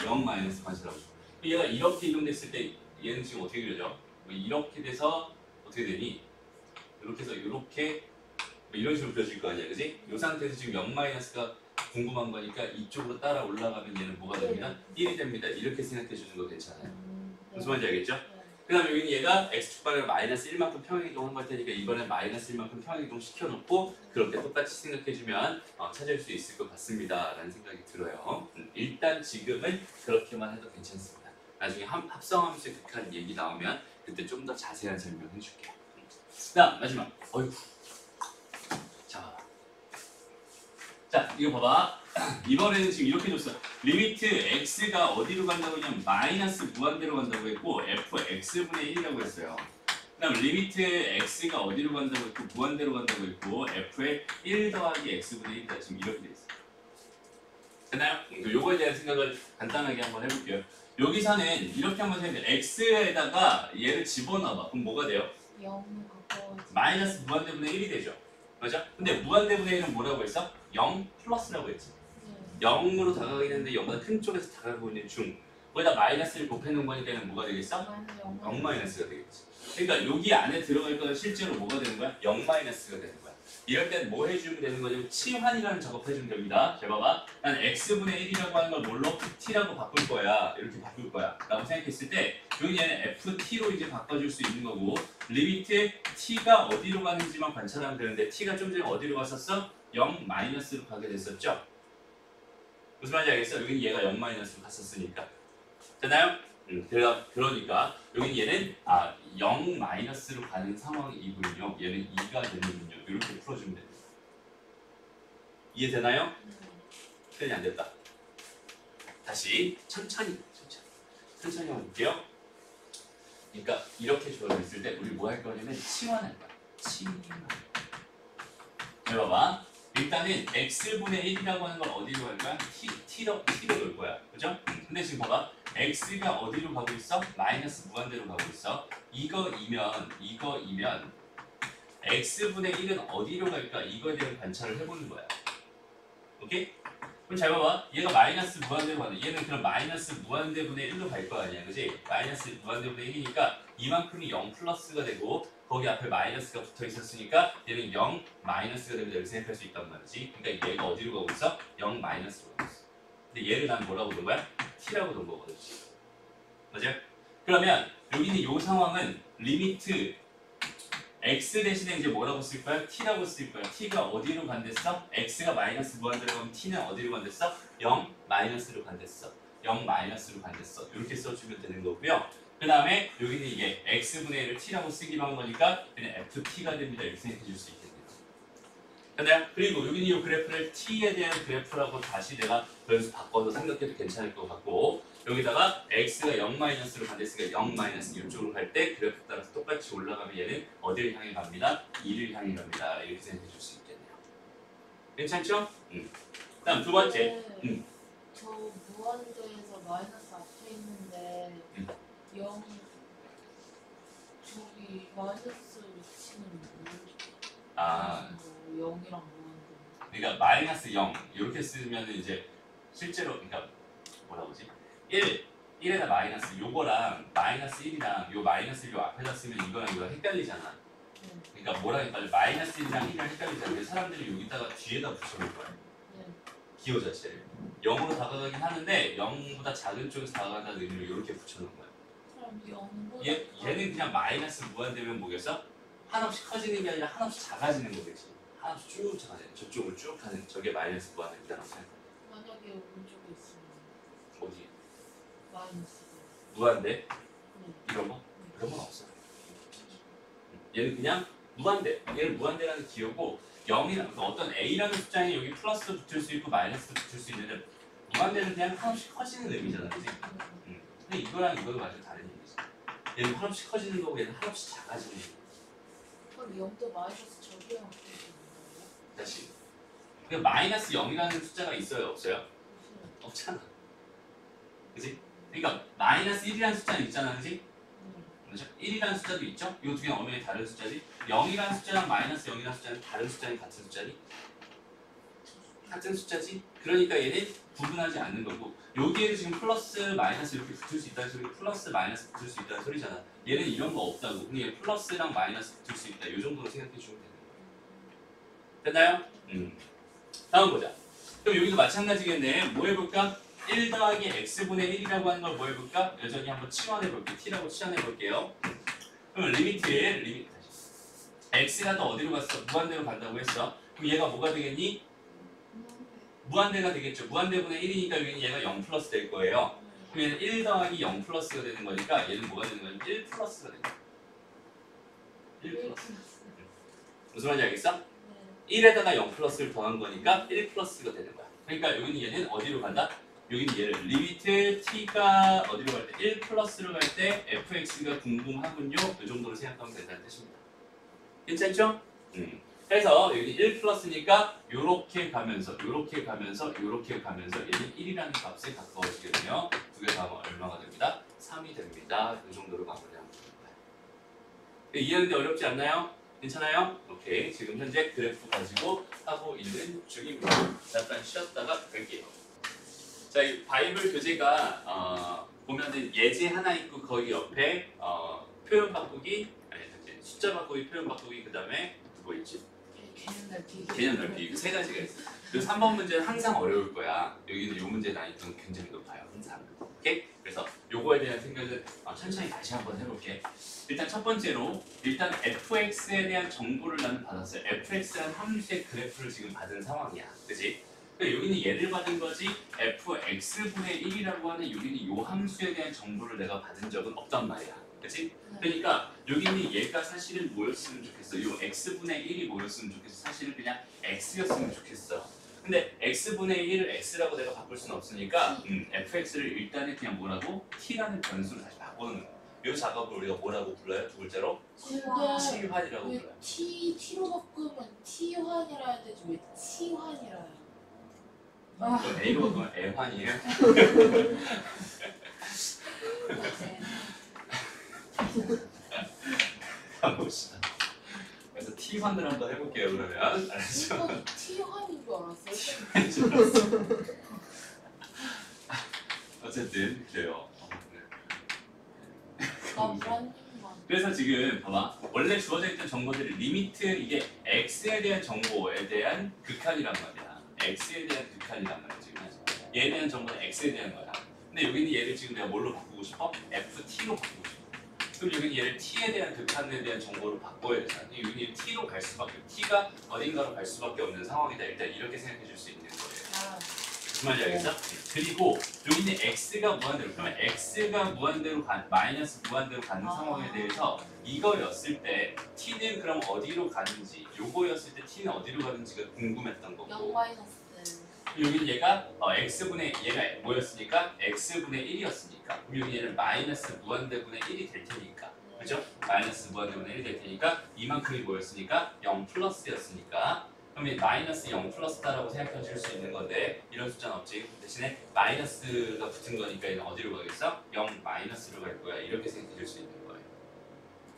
0 마이너스 관찰하고 싶어. 얘가 이렇게 이동됐을 때 얘는 지금 어떻게 그려져? 뭐 이렇게 돼서 어떻게 되니? 이렇게 해서 이렇게 뭐 이런 식으로 그려질 거 아니야, 그지? 이 상태에서 지금 0 마이너스가 궁금한 거니까 이쪽으로 따라 올라가면 얘는 뭐가 됩니다? 1이 됩니다. 이렇게 생각해 주는 거 괜찮아요. 무슨 말인지 알겠죠? 그 다음에 여기는 얘가 x축발을 마이너스 1만큼 평행이동한 걸 테니까 이번엔 마이너스 1만큼 평행이동 시켜놓고 그렇게 똑같이 생각해주면 찾을 수 있을 것 같습니다 라는 생각이 들어요. 일단 지금은 그렇게만 해도 괜찮습니다. 나중에 합성함수의 극한 얘기 나오면 그때 좀 더 자세한 설명해 줄게요. 그다음 마지막. 어이구. 자, 이거 봐봐. 이번에는 지금 이렇게 줬어. 리미트 x가 어디로 간다고 하냐면 마이너스 무한대로 간다고 했고 fx분의 1이라고 했어요. 그다음 리미트 x가 어디로 간다고 했고 무한대로 간다고 했고 f의 1 더하기 x분의 1이다. 지금 이렇게 돼 있어. 됐나요? 요거에 대한 생각을 간단하게 한번 해볼게요. 여기서는 이렇게 한번 생각해. x에다가 얘를 집어넣어봐. 그럼 뭐가 돼요? 0을 갖고 마이너스 무한대분의 1이 되죠. 맞아? 근데 무한대분의 1은 뭐라고 했어? 0 플러스라고 했지. 0으로 다가가긴 했는데 0보다 큰 쪽에서 다가가고 있는 중. 거기다 마이너스를 곱해놓은 거니까 얘는 뭐가 되겠어? 0 마이너스가 되겠지. 그러니까 여기 안에 들어갈 거는 실제로 뭐가 되는 거야? 0 마이너스가 되는 거야. 이럴 땐 뭐 해주면 되는 거냐면 치환이라는 작업 해주면 됩니다. 잘 봐봐. 난 x분의 1이라고 하는 걸 뭘로? t라고 바꿀 거야. 이렇게 바꿀 거야. 라고 생각했을 때 여기 얘는 ft로 이제 바꿔줄 수 있는 거고 리미트 t가 어디로 가는지만 관찰하면 되는데 t가 좀 전에 어디로 갔었어? 0 마이너스로 가게 됐었죠? 무슨 말인지 알겠어? 여기는 얘가 0 마이너스로 갔었으니까. 됐나요? 그러니까 여기는 얘는 0 마이너스로 가는 상황이군요. 얘는 2가 되는군요. 이렇게 풀어주면 됩니다. 이해되나요? 표현이 안 됐다. 다시 천천히 한번 볼게요. 그러니까 이렇게 주어져 있을 때 우리 뭐 할 거냐면 치환할 거야. 치환. 잘 봐봐. 일단은 x분의 1이라고 하는 걸 어디로 갈 거야? t로 놓을 거야. 그죠? 근데 지금 봐봐. x가 어디로 가고 있어? 마이너스 무한대로 가고 있어. 이거이면 x분의 1은 어디로 갈까? 이거에 대한 관찰을 해보는 거야. 오케이? 그럼 잘 봐봐. 얘가 마이너스 무한대로 가는 얘는 그럼 마이너스 무한대분의 1로 갈 거 아니야. 그지? 마이너스 무한대분의 1이니까 이만큼이 0 플러스가 되고 거기 앞에 마이너스가 붙어 있었으니까 얘는 0 마이너스가 됩니다. 이렇게 생각할 수 있단 말이지. 그러니까 얘가 어디로 가고 있어? 0 마이너스로 가고 있어. 근데 얘를 난 뭐라고 본 거야? t라고 본 거거든. 맞아요? 그러면 여기는 이 상황은 리미트 x 대신에 이제 뭐라고 쓸 거야? t라고 쓸 거야. t가 어디로 간댔어? x가 마이너스 무한대로 가면 t는 어디로 간댔어? 0 마이너스로 간댔어. 0 마이너스로 간댔어. 이렇게 써주면 되는 거고요. 그 다음에 여기는 이게 x분의 1을 t라고 쓰기로 한 거니까 그냥 ft가 됩니다. 이렇게 생각해 줄 수 있겠네요. 됐나요? 그리고 여기는 이 그래프를 t에 대한 그래프라고 다시 내가 변수 바꿔서 생각해도 괜찮을 것 같고 여기다가 x가 0-로 간댔으니까 0- 이쪽으로 갈 때 그래프 따라서 똑같이 올라가면 얘는 어디를 향해 갑니다? 2를 향해 갑니다. 이렇게 생각해 줄 수 있겠네요. 괜찮죠? 다음 두 번째. 저 무한대에서 마이너스 앞에 있는데 0 저기 마이너스 위치는 아, 0이랑 무한대. 그러니까 마이너스 0 이렇게 쓰면 이제 실제로 그러니까 뭐라고 하지? 1에다 마이너스 요거랑 마이너스 1이랑 요 마이너스 1 요 앞에다 쓰면 이거랑 이거랑 헷갈리잖아. 그러니까 뭐랑 헷갈려? 마이너스 1이랑 1이랑 헷갈리잖아. 그래서 사람들이 여기다가 뒤에다 붙여놓을 거야. 기호 자체를 0으로 다가가긴 하는데 0보다 작은 쪽에서 다가간다는 의미로 이렇게 붙여놓은 거야. 얘는 그냥 마이너스 무한되면 뭐겠어? 한없이 커지는 게 아니라 한없이 작아지는 거겠지. 한없이 쭉 작아지는 저쪽으로 쭉 가는 저게 마이너스 무한대라고 생각해. 만약에 오른쪽에 있으면 어디? 마이너스. 무한대? 이런 거? 그런 건 없어. 얘는 그냥 무한대. 얘는 무한대라는 기호고 0이라는 어떤 a라는 숫자에 여기 플러스 붙을 수 있고 마이너스 붙을 수 있는데 무한대는 그냥 한없이 커지는 의미잖아, 그지? 근데 이거랑 이거는 완전 다른 얘기지. 얘는 한없이 커지는 거고 얘는 한없이 작아지는 거고. 그럼 0도 마이너스 저기랑 붙을 수 있는 거예요? 다시. 그러니까 마이너스 0이라는 숫자가 있어요, 없어요? 없잖아. 그지? 그러니까 마이너스 1이라는 숫자는 있잖아, 그지? 그렇죠? 1이라는 숫자도 있죠? 이 두 개는 엄연히 다른 숫자지? 0이라는 숫자랑 마이너스 0이라는 숫자는 다른 숫자니 같은 숫자니? 같은 숫자지? 그러니까 얘는 구분하지 않는 거고 여기에는 지금 플러스 마이너스 이렇게 붙을 수 있다는 소리 플러스 마이너스 붙을 수 있다는 소리잖아. 얘는 이런 거 없다고. 그냥 플러스랑 마이너스 붙을 수 있다. 이 정도로 생각해 주면 되는 거야. 됐나요? 다음 보자. 그럼 여기도 마찬가지겠네. 뭐 해볼까? 1 더하기 x분의 1이라고 하는 걸 뭐 해볼까? 여전히 한번 치환해 볼게요. t라고 치환해 볼게요. 그럼 리미트 x가 또 어디로 갔어? 무한대로 간다고 했어. 그럼 얘가 뭐가 되겠니? 무한대가 되겠죠. 무한대분의 1이니까 여기는 얘가 0 플러스 될 거예요. 그럼 얘는 1 더하기 0 플러스가 되는 거니까 얘는 뭐가 되는 거냐면 1 플러스가 되는 거예요. 1 1 플러스. 플러스. 무슨 말인지 알겠어? 네. 1에다가 0 플러스를 더한 거니까 1 플러스가 되는 거야. 그러니까 여기는 얘는 어디로 간다? 여기는 얘를 리미트 t가 어디로 갈 때? 1 플러스로 갈 때 fx가 궁금하군요. 이 정도로 생각하면 된다는 뜻입니다. 괜찮죠? 그래서 여기 1 플러스니까 요렇게 가면서 요렇게 가면서 요렇게 가면서 얘는 1이라는 값에 가까워지게 되면 두 개 더하면 얼마가 됩니다? 3이 됩니다. 이 정도로 마무리하면 되는 거예요. 이해하는데 어렵지 않나요? 괜찮아요? 오케이. 지금 현재 그래프 가지고 하고 있는 중입니다. 잠깐 쉬었다가 갈게요. 자, 이 바이블 교재가 보면은 예제 하나 있고 거기 옆에 표현 바꾸기, 아니 숫자 바꾸기, 표현 바꾸기, 그 다음에 뭐 있지? 개념 넓히기. 개념 넓히기 그 세 가지가 있어. 그 3번 문제는 항상 어려울 거야. 여기는 요 문제 난이도는 굉장히 높아요. 항상. 오케이? 그래서 요거에 대한 생각을 천천히 다시 한번 해볼게. 일단 첫 번째로 일단 fx에 대한 정보를 나는 받았어요. fx라는 함수의 그래프를 지금 받은 상황이야. 그지? 그러니까 여기는 얘를 받은 거지 fx분의 1이라고 하는 여기는 요 함수에 대한 정보를 내가 받은 적은 없단 말이야. 그치? 네. 그러니까 여기는 얘가 사실은 뭐였으면 좋겠어. 요 x분의 1이 뭐였으면 좋겠어. 사실은 그냥 x였으면 좋겠어. 근데 x분의 1을 x라고 내가 바꿀 수는 없으니까 fx를 일단은 그냥 뭐라고? t라는 변수로 다시 바꾸는 거야. 이 작업을 우리가 뭐라고 불러요? 두 글자로? 근데 치환이라고 왜 불러요. t로 바꾸면 t환이라 해야 되지 왜 치환이라 해요? 그럼 A로 바꾸면 애환이에요? 가봅시다. 그래서 T환을 한번 해볼게요. 그러면 알았죠? 이건 t환인 줄 알았어요. 어쨌든 그래요. 나 불안님만. 그래서 지금 봐봐. 원래 주어져 있던 정보들이 리미트 이게 x에 대한 정보에 대한 극한이란 말이야. x에 대한 극한이란 말이야 지금. 얘에 대한 정보는 x에 대한 거야. 근데 여기는 얘를 지금 내가 뭘로 바꾸고 싶어? ft로 바꾸고 싶어. 그럼 여기는 얘를 t에 대한 극한에 대한 정보로 바꿔야 되잖아. 여기는 t로 갈 수밖에, t가 어딘가로 갈 수밖에 없는 상황이다. 일단 이렇게 생각해 줄 수 있는 거예요. 무슨 말인지 알겠어? 그리고 여기는 x가 무한대로, 그러면 x가 무한대로 마이너스 무한대로 가는 상황에 대해서 이거였을 때 t는 그럼 어디로 가는지, 요거였을 때 t는 어디로 가는지가 궁금했던 0 거고, 마이너스. 여기는 얘가 x분의 얘가 뭐였으니까 x분의 1이었으니까 그럼 여기 얘는 마이너스 무한대분의 1이 될 테니까, 그죠? 마이너스 무한대분의 1이 될 테니까 이만큼이 뭐였으니까 0 플러스였으니까 그럼 이 마이너스 0 플러스다라고 생각하실 수 있는 건데 이런 숫자는 없지. 대신에 마이너스가 붙은 거니까 얘는 어디로 가겠어? 0 마이너스로 갈 거야. 이렇게 생각해 줄 수 있는 거예요.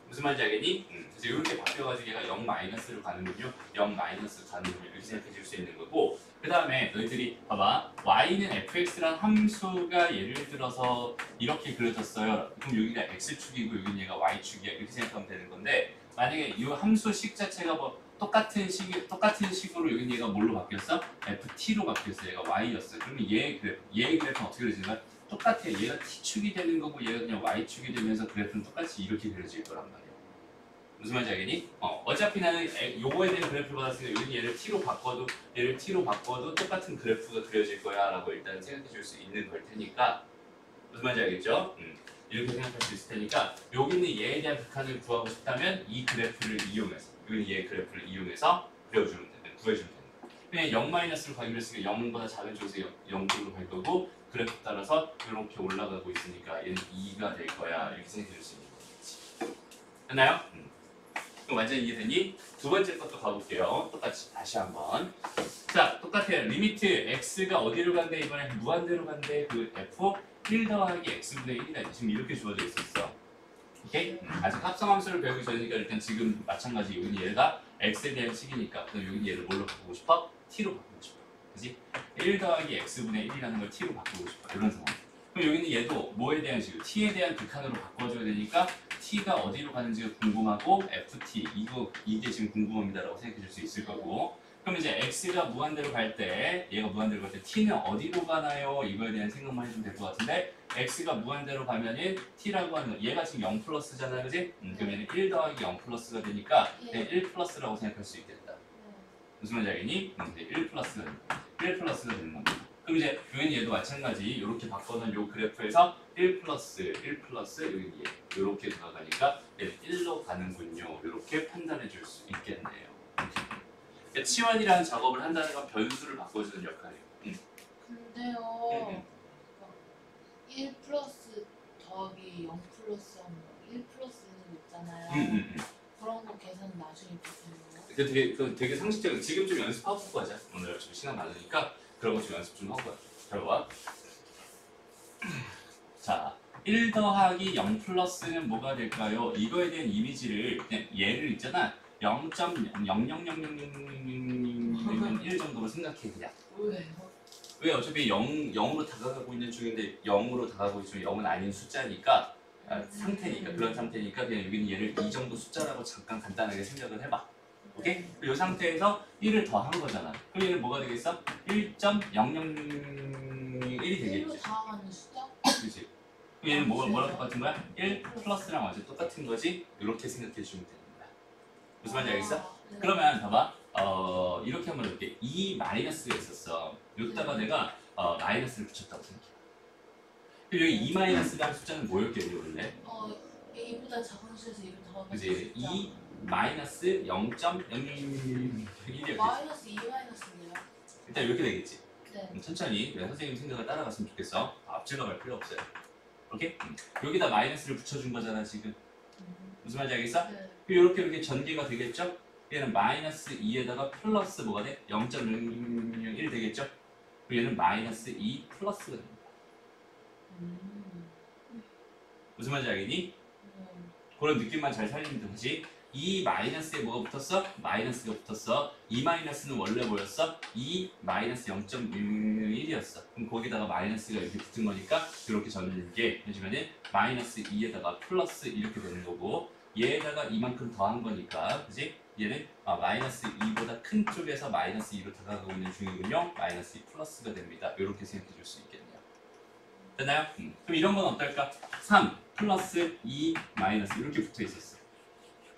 무슨 말인지 알겠니? 그래서 이렇게 바뀌어가지고 얘가 0 마이너스로 가는군요. 0 마이너스 가는군요. 이렇게 생각해 줄 수 있는 거고, 그 다음에 너희들이 봐봐. y는 fx라는 함수가 예를 들어서 이렇게 그려졌어요. 그럼 여기가 x축이고 여기는 얘가 y축이야. 이렇게 생각하면 되는 건데, 만약에 이 함수식 자체가 뭐 똑같은 식으로 여기는 얘가 뭘로 바뀌었어? ft로 바뀌었어. 얘가 y였어. 그러면 얘의 그래프는 어떻게 그려지나? 똑같아. 얘가 t축이 되는 거고 얘가 그냥 y축이 되면서 그래프는 똑같이 이렇게 그려질 거란 말이야. 무슨 말인지 알겠니? 어차피 나는 요거에 대한 그래프를 받았으니까 여기는 얘를 t로 바꿔도 똑같은 그래프가 그려질 거야 라고 일단 생각해 줄 수 있는 걸 테니까, 무슨 말인지 알겠죠? 이렇게 생각할 수 있을 테니까 여기는 얘에 대한 극한을 구하고 싶다면 이 그래프를 이용해서, 여기는 얘의 그래프를 이용해서 구해주면 되는 거야. 그냥 0 마이너스로 가기로 했으니까 0보다 작은 쪽에서 0으로 갈 거고, 그래프 따라서 이렇게 올라가고 있으니까 얘는 2가 될 거야. 이렇게 생각해 줄 수 있는 거지. 됐나요? 그럼 완전히 이해되니? 두 번째 것도 가볼게요. 똑같이 다시 한번. 자, 똑같아요. 리미트 x가 어디로 간대? 이번에 무한대로 간대. 그 f 1 더하기 x분의 1이다. 지금 이렇게 주어져 있었어. 오케이? 아직 합성함수를 배우기 전이니까 일단 지금 마찬가지 여기는 얘가 x에 대한 식이니까 그럼 여기는 얘를 뭘로 바꾸고 싶어? t로 바꾸고 싶어. 그지? 1 더하기 x분의 1이라는 걸 t로 바꾸고 싶어. 이런 상황. 그럼 여기는 얘도 뭐에 대한 식으로 t에 대한 극한으로 바꿔줘야 되니까 t가 어디로 가는지가 궁금하고 ft 이게 지금 궁금합니다라고 생각해 줄 수 있을 거고, 그럼 이제 x가 무한대로 갈 때 얘가 무한대로 갈 때 t는 어디로 가나요? 이거에 대한 생각만 해주면 될 것 같은데, x가 무한대로 가면은 t라고 하는 거 얘가 지금 0 플러스잖아, 그지? 그러면 1 더하기 0 플러스가 되니까 그냥 1 플러스라고 생각할 수 있겠다. 무슨 말인지 알겠니? 1 플러스가 되는 겁니다. 그럼 이제 여기는 얘도 마찬가지 이렇게 바꿔놓은 요 그래프에서 1 플러스 여기 이렇게 들어가니까 1로 가는군요. 이렇게 판단해 줄 수 있겠네요. 그러니까 치환이라는 작업을 한다는 건 변수를 바꿔주는 역할이에요. 근데요. 1 플러스 더하기 0 플러스 하면 1 플러스 있잖아요. 그런 거 계산 나중에 보세요. 그건 되게 상식적인 지금 좀 연습하고 가자. 오늘 좀 시간 많으니까 그런 거 좀 연습 좀 하고 가자. 잘 봐. 자, 1 더하기 0 플러스는 뭐가 될까요? 이거에 대한 이미지를 그냥 얘를 있잖아. 0.000000001 정도로 생각해 그냥. 왜요? 왜 어차피 0으로 다가가고 있는 중인데 0으로 다가가고 있으면 0은 아닌 숫자니까 상태니까 그런 상태니까 그냥 여기는 얘를 이 정도 숫자라고 잠깐 간단하게 생각을 해봐. 오케이? 이 상태에서 1을 더한 거잖아. 그럼 얘는 뭐가 되겠어? 1.0001이 1로 되겠지. 다하는 숫자? 그치? 그럼 얘는 뭐랑 똑같은 거야? 1 플러스랑 완전 똑같은 거지? 이렇게 생각해 주면 되는 거야. 무슨 말인지 알겠어? 네. 그러면 봐봐. 이렇게 한번 해볼게. 2 마이너스가 있었어. 여기다가 내가 마이너스를 붙였다고 생각해. 그럼 여기 2 마이너스라는 숫자는 뭐였겠니 원래? A보다 작은 수에서 2를 더하면 그지? 2 마이너스 0.001이었겠지. 마이너스 2 마이너스인데요? 일단 이렇게 되겠지. 네. 천천히 선생님 생각을 따라갔으면 좋겠어. 앞질러 갈 필요 없어요. 오케이? 여기다 마이너스를 붙여준 거잖아 지금. 무슨 말인지 알겠어? 네. 이렇게 전개가 되겠죠? 얘는 마이너스 2에다가 플러스 뭐가 돼? 0.001 되겠죠? 그리고 얘는 마이너스 2 플러스가 됩니다. 무슨 말인지 알겠니? 그런 느낌만 잘 살리면 되지. 이 마이너스에 뭐가 붙었어? 마이너스가 붙었어. 이 마이너스는 원래 뭐였어? 2 마이너스 0.1이었어. 그럼 거기다가 마이너스가 이렇게 붙은 거니까 이렇게 전개 해주면은 마이너스 2에다가 플러스 이렇게 되는 거고 얘에다가 이만큼 더한 거니까 그지? 얘는 마이너스 2보다 큰 쪽에서 마이너스 2로 다가가고 있는 중이군요. 마이너스 2 플러스가 됩니다. 이렇게 생각해 줄 수 있겠네요. 됐나요? 그럼 이런 건 어떨까? 3 플러스 2 마이너스 이렇게 붙어 있었어.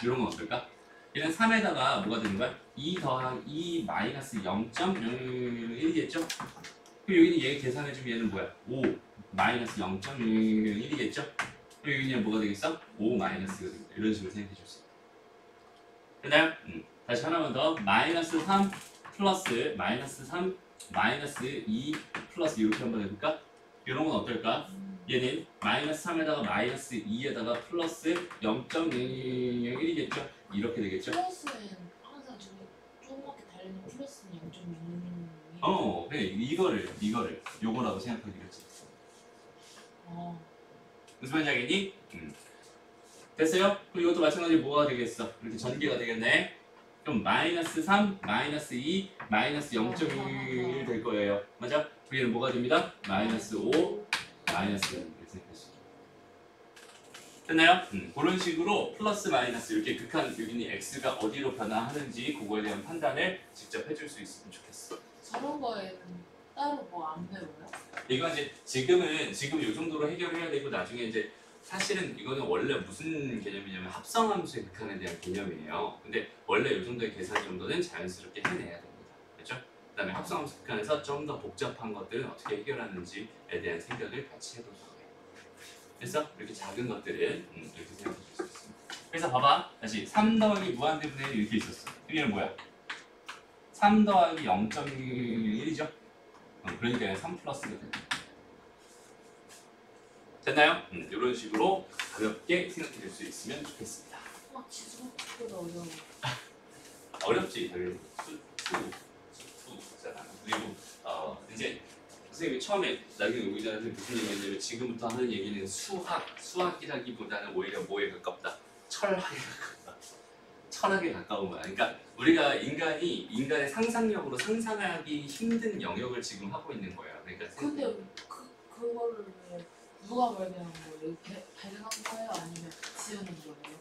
이런 건 어떨까? 얘는 3에다가 뭐가 되는 거야? 2 더하기 2 마이너스 0.001이겠죠? 그럼 여기는 얘 계산해주면 얘는 뭐야? 5 마이너스 0.001이겠죠? 그럼 여기는 뭐가 되겠어? 5 마이너스가 되겠다. 이런 식으로 생각해 줄 수 있다. 됐나요? 다시 하나만 더. 마이너스 3 플러스 마이너스 3 마이너스 2 플러스 이렇게 한번 해볼까? 이런 건 어떨까? 얘는 마이너스 3에다가 마이너스 2에다가 플러스 0.001이겠죠? 이렇게 되겠죠? 플러스는 항상 저기 조그맣게 달리는 플러스는 0.00. 그래 이거를 요거라고 생각하기로지. 무슨 말인지 알겠니? 됐어요? 그리고 이것도 마찬가지로 뭐가 되겠어? 이렇게 전개가 되겠네. 그럼 마이너스 3, 마이너스 2, 마이너스 0.1 될 거예요. 맞아? 여기는 뭐가 됩니다? 마이너스 5, 마이너스 1 이렇게 생각하시죠. 됐나요? 그런 식으로 플러스 마이너스 이렇게 극한 여기는 x가 어디로 변화하는지 그거에 대한 판단을 직접 해줄 수 있으면 좋겠어. 저런 거에는 따로 뭐 안 배워요? 이건 이제 지금 이 정도로 해결해야 되고 나중에 이제 사실은 이거는 원래 무슨 개념이냐면 합성함수의 극한에 대한 개념이에요. 근데 원래 이 정도의 계산 정도는 자연스럽게 해내야 됩니다. 그렇죠? 그다음에 합성함수 극한에서 좀 더 복잡한 것들은 어떻게 해결하는지에 대한 생각을 같이 해보는 거예요. 그래서 이렇게 작은 것들은 이렇게 생각해 줄 수 있습니다. 그래서 봐봐. 다시 3 더하기 무한대분의 1 이렇게 있었어. 여기는 뭐야? 3 더하기 0.1이죠? 그러니까 3 플러스가 됩니다. 됐나요? 이런 식으로 가볍게 생각해 줄 수 있으면 좋겠습니다. 지수보다 어려워. 어렵지, 당연히. 수잖아. 그리고 이제 선생님이 처음에 나중에 오기 전에 무슨 얘기했냐면 지금부터 하는 얘기는 수학이라기보다는 오히려 뭐에 가깝다? 철학에 가깝다. 철학에 가까운 거야. 그러니까 우리가 인간의 상상력으로 상상하기 힘든 영역을 지금 하고 있는 거야. 그러니까 근데 그거를 누가 발견한 거예요? 발견한 거예요? 아니면 지어낸 거예요?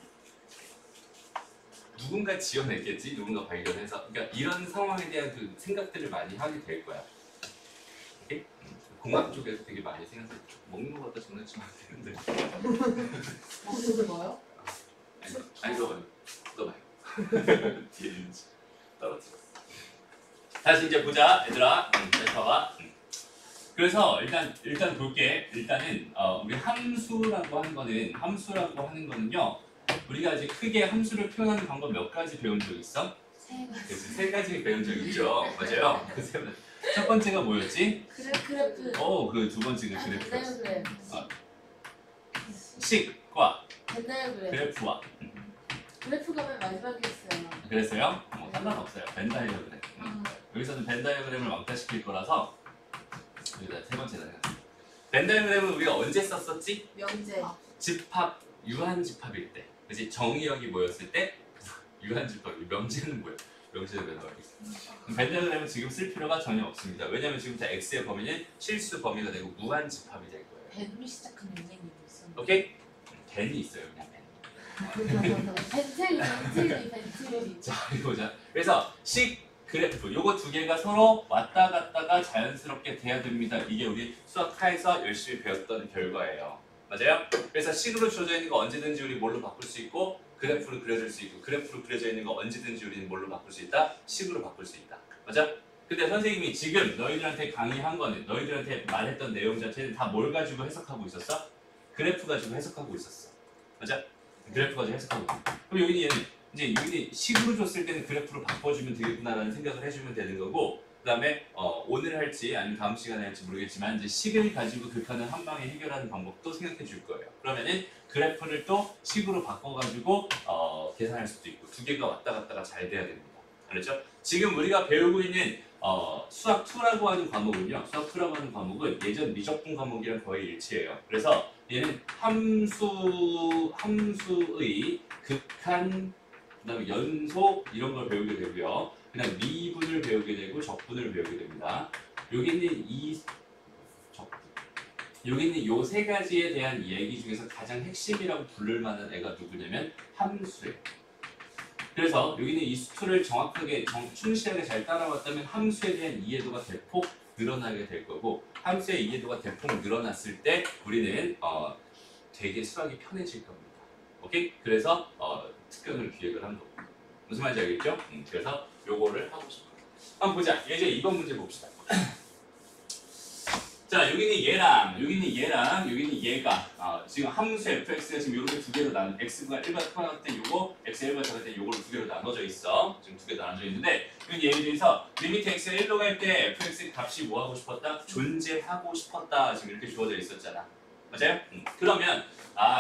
누군가 지어냈겠지, 누군가 발견해서. 그러니까 이런 상황에 대한 그 생각들을 많이 하게 될 거야. 오케이? 공학 쪽에서 되게 많이 생각해. 먹는 거 갖다 장난치면 안 되는데. 먹는 거요? 아니 그거 봐요. 뒤에 있는지 떨어뜨렸어. 다시 이제 보자, 얘들아. 잘 봐봐. 그래서 일단 볼게. 일단은 우리 함수라고 하는 거는요. 우리가 이제 크게 함수를 표현하는 방법 몇 가지 배운 적 있어? 세 가지. 그래서 세 가지 배운 적 있죠. 맞아요. 첫 번째가 뭐였지? 그래프. 그 두 번째가 그래프였어. 벤다이어그램. 식과 벤다이어그램. 그래프와. 그래프가 맨 마지막에 있어요. 그래서요? 뭐 상관없어요. 벤 다이어그램. 여기서는 벤 다이어그램을 왕따시킬 거라서 여기다 세 번째다. 벤 다이어그램은 우리가 언제 썼었지? 명제. 집합, 유한 집합일 때. 그치? 정의역이 모였을 때 유한 집합. 명제는 뭐야? 명제는 왜 나와 있어? 벤 다이어그램은 지금 쓸 필요가 전혀 없습니다. 왜냐면 지금 다 x의 범위는 실수 범위가 되고 무한 집합이 될 거예요. 벤으로 시작하는 명제님이 있었는데. 오케이? 벤이 있어요. 그냥 벤. 벤틀리. 자, 이거 보자. 그래서 그래프 요거 두 개가 서로 왔다 갔다가 자연스럽게 돼야 됩니다. 이게 우리 수학하에서 열심히 배웠던 결과예요. 맞아요? 그래서 식으로 주어져 있는 거 언제든지 우리 뭘로 바꿀 수 있고 그래프로 그려줄 수 있고 그래프로 그려져 있는 거 언제든지 우리는 뭘로 바꿀 수 있다? 식으로 바꿀 수 있다. 맞아? 근데 선생님이 지금 너희들한테 강의한 거는 너희들한테 말했던 내용 자체는 다 뭘 가지고 해석하고 있었어? 그래프 가지고 해석하고 있었어. 맞아? 그래프 가지고 해석하고 있어. 그럼 여기는 여기는 식으로 줬을 때는 그래프로 바꿔주면 되겠구나라는 생각을 해주면 되는 거고 그 다음에 오늘 할지 아니면 다음 시간에 할지 모르겠지만 이제 식을 가지고 극한을 한 방에 해결하는 방법도 생각해 줄 거예요. 그러면은 그래프를 또 식으로 바꿔가지고 계산할 수도 있고 두 개가 왔다 갔다가 잘 돼야 됩니다. 그렇죠? 지금 우리가 배우고 있는 수학 2라고 하는 과목은요. 수학 2라고 하는 과목은 예전 미적분 과목이랑 거의 일치해요. 그래서 얘는 함수의 극한 그다음에 연속 이런 걸 배우게 되고요. 그다음 미분을 배우게 되고 적분을 배우게 됩니다. 여기는 여기는 요 세 가지에 대한 얘기 중에서 가장 핵심이라고 부를 만한 애가 누구냐면 함수예요. 그래서 여기는 이 수투를 정확하게 충실하게 잘 따라왔다면 함수에 대한 이해도가 대폭 늘어나게 될 거고 함수의 이해도가 대폭 늘어났을 때 우리는 되게 수학이 편해질 겁니다. 오케이? 그래서 특강을 기획을 한 거고 무슨 말인지 알겠죠? 그래서 요거를 하고 싶어요. 한번 보자. 이제 2번 문제 봅시다. 자, 여기는 얘랑 여기는 얘가 지금 함수 fx가 지금 이렇게 두 개로 x가 1번 커나갈 때 요거 x가 1번 작을 때 요거로 두 개로 나눠져 있어. 지금 두 개 나눠져 있는데 여기 예를 들어서 리미트 x가 1로 갈 때 fx 값이 뭐 하고 싶었다? 존재하고 싶었다. 지금 이렇게 주어져 있었잖아. 맞아요? 그러면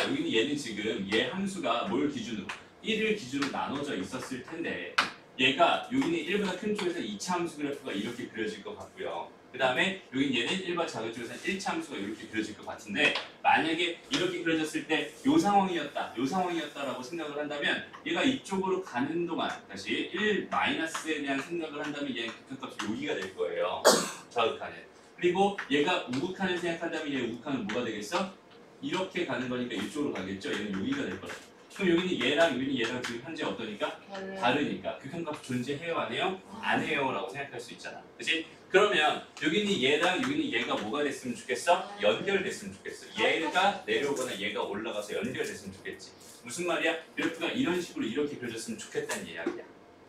여기는 얘는 지금 얘 함수가 뭘 기준으로 1을 기준으로 나눠져 있었을 텐데 얘가 여기는 1보다 큰 쪽에서 2차 함수 그래프가 이렇게 그려질 것 같고요. 그 다음에 여기 얘는 1번 작은 쪽에서 1차 함수가 이렇게 그려질 것 같은데 만약에 이렇게 그려졌을 때 요 상황이었다라고 생각을 한다면 얘가 이쪽으로 가는 동안 다시 1-에 대한 생각을 한다면 얘는 극한값이 여기가 될 거예요. 좌극한은. 그리고 얘가 우극한을 생각한다면 얘 우극한은 뭐가 되겠어? 이렇게 가는 거니까 이쪽으로 가겠죠? 얘는 여기가 될 거다. 그럼 여기는 얘랑 지금 현재 어떠니까? 다르니까. 극한값 존재해요? 안 해요? 안 해요 라고 생각할 수 있잖아. 그치? 그러면 여기는 얘랑 여기는 얘가 뭐가 됐으면 좋겠어? 연결됐으면 좋겠어. 얘가 내려오거나 얘가 올라가서 연결됐으면 좋겠지. 무슨 말이야? 그래프가 이런 식으로 이렇게 그려졌으면 좋겠다는 이야기야.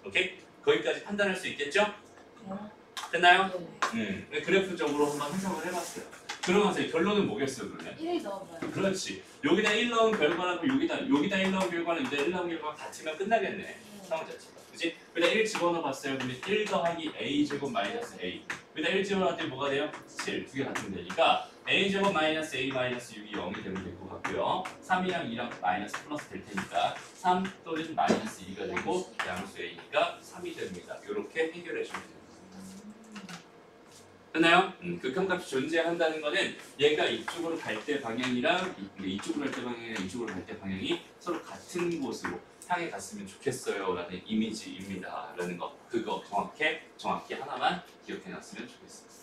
오케이? 거기까지 판단할 수 있겠죠? 됐나요? 그래프적으로 한번 해석을 해봤어요. 그러면서 결론은 뭐겠어요 그러면? 1 넣어봐요. 그렇지. 여기다 1 넣은 결과랑 여기다 1 넣은 결과랑 여기다 1 넣은 결과가 같으면 끝나겠네. 상황 자체가. 그치? 여기다 1 집어넣어 봤어요. 그러면 1 더하기 a제곱 마이너스 a. 여기다 1 집어넣었더니 뭐가 돼요? 7. 두 개 같으면 되니까 a제곱 마이너스 a 마이너스 6이 0이 되면 될 것 같고요. 3이랑 2랑 마이너스 플러스 될 테니까 3 또는 마이너스 2가 되고 양수 a니까 3이 됩니다. 이렇게 해결해 주면 됩니다. 됐나요? 극한값이 존재한다는 거는 얘가 이쪽으로 갈 때 방향이랑 이쪽으로 갈 때 방향이랑 이쪽으로 갈 때 방향이 서로 같은 곳으로 향해 갔으면 좋겠어요 라는 이미지입니다 라는 거 그거 정확히 하나만 기억해 놨으면 좋겠습니다.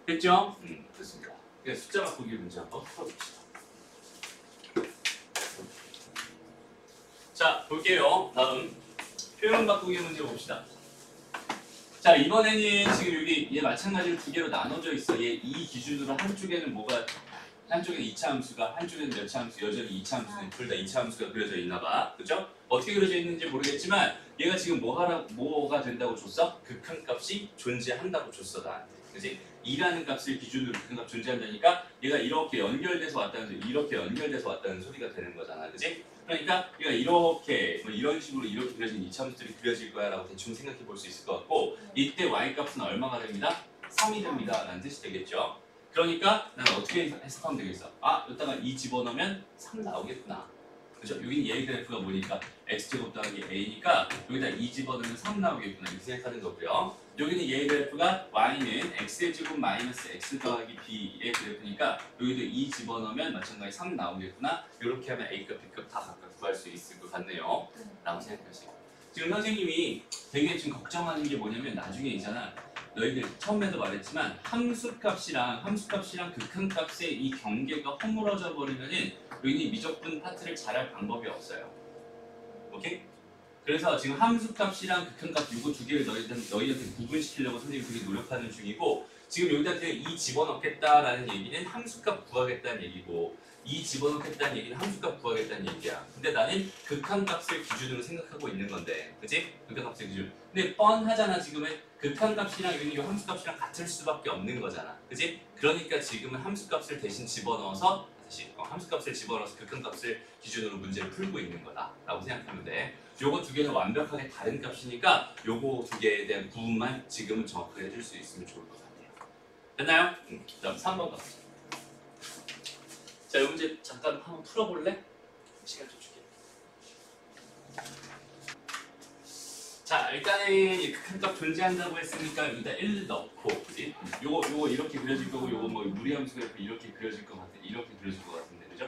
됐죠? 됐습니다. 그냥 숫자 바꾸기 문제 한번 풀어봅시다. 자 볼게요. 다음 표현 바꾸기 문제 봅시다. 자 이번에는 지금 여기 얘 마찬가지로 두 개로 나눠져 있어. 얘 이 기준으로 한쪽에는 2차 함수가 한쪽에는 몇 차 함수 여전히 2차 함수는 둘 다 2차 함수가 그려져 있나 봐. 그죠? 어떻게 그려져 있는지 모르겠지만 얘가 지금 뭐가 된다고 줬어? 극한값이 존재한다고 줬어 나한테. 그지? 2라는 값을 기준으로 극한값 존재한다니까 얘가 이렇게 연결돼서 왔다는 소리, 이렇게 연결돼서 왔다는 소리가 되는 거잖아, 그지? 그러니까 얘가 이렇게 뭐 이런 식으로 이렇게 그려진 이차함수들이 그려질 거야라고 대충 생각해 볼 수 있을 것 같고 이때 y 값은 얼마가 됩니다? 3이 됩니다 라는 뜻이 되겠죠. 그러니까 나는 어떻게 해석하면 되겠어? 아, 여기다가 2 집어넣으면 3 나오겠구나. 그죠? 여기는 얘의 그래프가 뭐니까 x제곱 더하기 a니까 여기다 2 집어넣으면 3 나오겠구나 이렇게 생각하는 거고요. 여기는 얘의 그래프가 y는 x의 제곱 마이너스 x 더하기 b의 그래프니까 여기도 2 집어넣으면 마찬가지 3 나오겠구나. 이렇게 하면 a값, b값 다 각각 구할 수 있을 것 같네요. 라고 생각하시고 지금 선생님이 되게 지금 걱정하는 게 뭐냐면 나중에 있잖아. 너희들 처음에도 말했지만 함수값이랑 극한값의 이 경계가 허물어져 버리면은 여기는 미적분 파트를 잘할 방법이 없어요. 오케이? 그래서 지금 함수값이랑 극한값 이거 두 개를 너희한테 구분시키려고 선생님이 되게 노력하는 중이고 지금 여기다 그냥 2 집어넣겠다라는 얘기는 함수값 구하겠다는 얘기고 2 집어넣겠다는 얘기는 함수값 구하겠다는 얘기야. 근데 나는 극한값을 기준으로 생각하고 있는 건데 그치? 극한값을 기준. 근데 뻔하잖아 지금은 극한값이랑 여기 함수값이랑 같을 수밖에 없는 거잖아. 그치? 그러니까 지금은 함수값을 대신 집어넣어서 함수값을 집어넣어서 극한값을 기준으로 문제를 풀고 있는 거다라고 생각하면 돼. 요거 두 개는 완벽하게 다른 값이니까 요거 두 개에 대한 구분만 지금은 정확하게 해줄 수 있으면 좋을 것 같아요. 됐나요? 그다음 3번 갑시다. 자, 이 문제 잠깐 한번 풀어볼래? 시간 좀 줄게. 자, 일단은 이 극한값 존재한다고 했으니까 여기다 1 넣고, 그지? 요거 이렇게 그려질 거고, 요거 뭐 무리함수가 이렇게 그려질 것 같아, 이렇게 그려질 것 같은데, 그죠?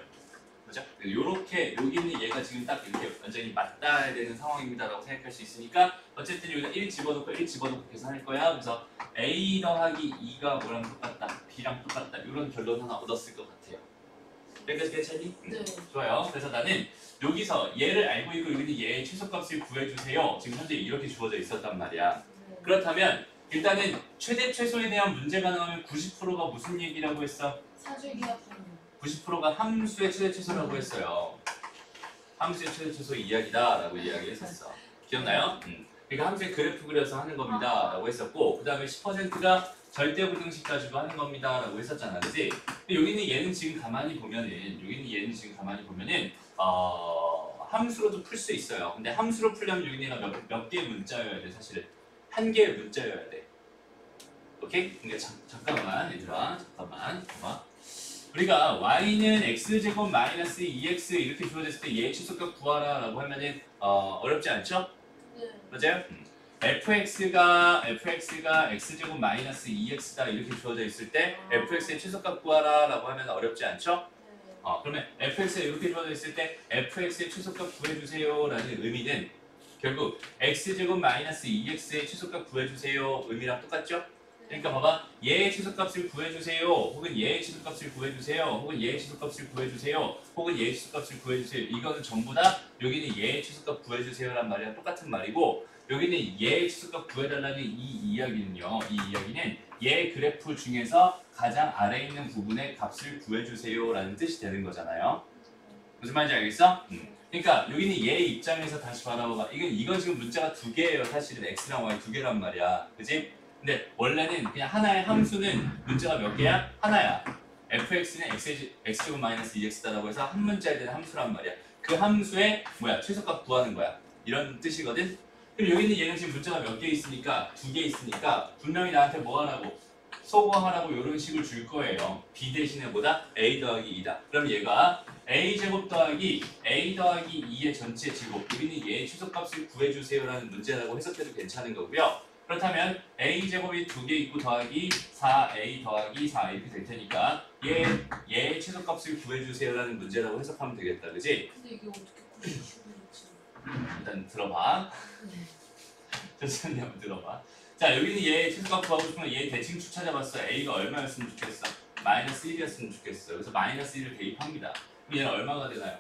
그죠? 요렇게 여기는 얘가 지금 딱 이렇게 완전히 맞닿아야 되는 상황입니다라고 생각할 수 있으니까 어쨌든 여기다 1 집어넣고 계산할 거야. 그래서 a 더하기 2가 뭐랑 똑같다, b랑 똑같다 이런 결론 하나 얻었을 것 같아요. 여기까지 괜찮니? 네. 좋아요. 그래서 나는 여기서 얘를 알고 있고 여기는 얘의 최소값을 구해주세요. 지금 현재 이렇게 주어져 있었단 말이야. 네. 그렇다면 일단은 최대 최소에 대한 문제가 나오면 90%가 무슨 얘기라고 했어? 사주기합하는 90%가 함수의 최대 최소라고 했어요. 함수의 최대 최소 이야기다라고 이야기했었어. 기억나요? 그러니까 함수의 그래프 그려서 하는 겁니다라고 했었고 그 다음에 10%가 절대부등식 가지고 하는 겁니다라고 했었잖아, 그렇지? 근데 여기는 얘는 지금 가만히 보면은 함수로도 풀 수 있어요. 근데 함수로 풀려면 여기는 몇 개의 문자여야 돼, 사실은 한 개의 문자여야 돼. 오케이? 근데 잠깐만 얘들아, 잠깐만 봐봐. 우리가 y는 x제곱 마이너스 2x 이렇게 주어졌을 때 얘의 최소값 구하라라고 하면은 어렵지 않죠? 네. 맞아요? fx가 x제곱 마이너스 2x다 이렇게 주어져 있을 때 fx의 최소값 구하라라고 하면 어렵지 않죠? 네. 그러면 fx가 이렇게 주어져 있을 때 fx의 최소값 구해주세요라는 의미는 결국 x제곱 마이너스 2x의 최소값 구해주세요 의미랑 똑같죠? 그러니까 봐봐, 얘의 최소값을 구해주세요, 혹은 얘의 최소값을 구해주세요, 혹은 얘의 최소값을 구해주세요, 혹은 얘의 최소값을 구해주세요. 이거는 전부 다 여기는 얘의 최소값 구해주세요란 말이랑 똑같은 말이고 여기는 얘의 최소값 구해달라는 이 이야기는요. 이 이야기는 얘 그래프 중에서 가장 아래에 있는 부분의 값을 구해주세요라는 뜻이 되는 거잖아요. 무슨 말인지 알겠어? 그러니까 여기는 얘 입장에서 다시 바라봐봐. 이건 지금 문자가 두 개예요. 사실은 x랑 y 두 개란 말이야. 그지? 근데 원래는 그냥 하나의 함수는 문자가 몇 개야? 하나야. fx는 x제곱 마이너스 2x다라고 해서 한 문자에 대한 함수란 말이야. 그 함수의 최소값 구하는 거야. 이런 뜻이거든. 그럼 여기는 얘는 지금 문자가 몇 개 있으니까 두 개 있으니까 분명히 나한테 뭐 하라고? 소거하라고 이런 식을 줄 거예요. b 대신에 뭐다? a 더하기 2다. 그럼 얘가 a 제곱 더하기 a 더하기 2의 전체 제곱 여기는 얘의 최소값을 구해주세요라는 문제라고 해석해도 괜찮은 거고요. 그렇다면 a 제곱이 두 개 있고 더하기 4a 더하기 4 이렇게 될 테니까 얘의 최소값을 구해주세요라는 문제라고 해석하면 되겠다, 그지? 근데 이게 어떻게 90%지? 일단 들어봐. 네. 천천히 한번 들어봐. 자, 여기는 얘 최소값 구하고 싶으면 얘 대칭 수 찾아봤어. a가 얼마였으면 좋겠어? 마이너스 1이었으면 좋겠어. 그래서 마이너스 1을 대입합니다. 그럼 얘는 얼마가 되나요?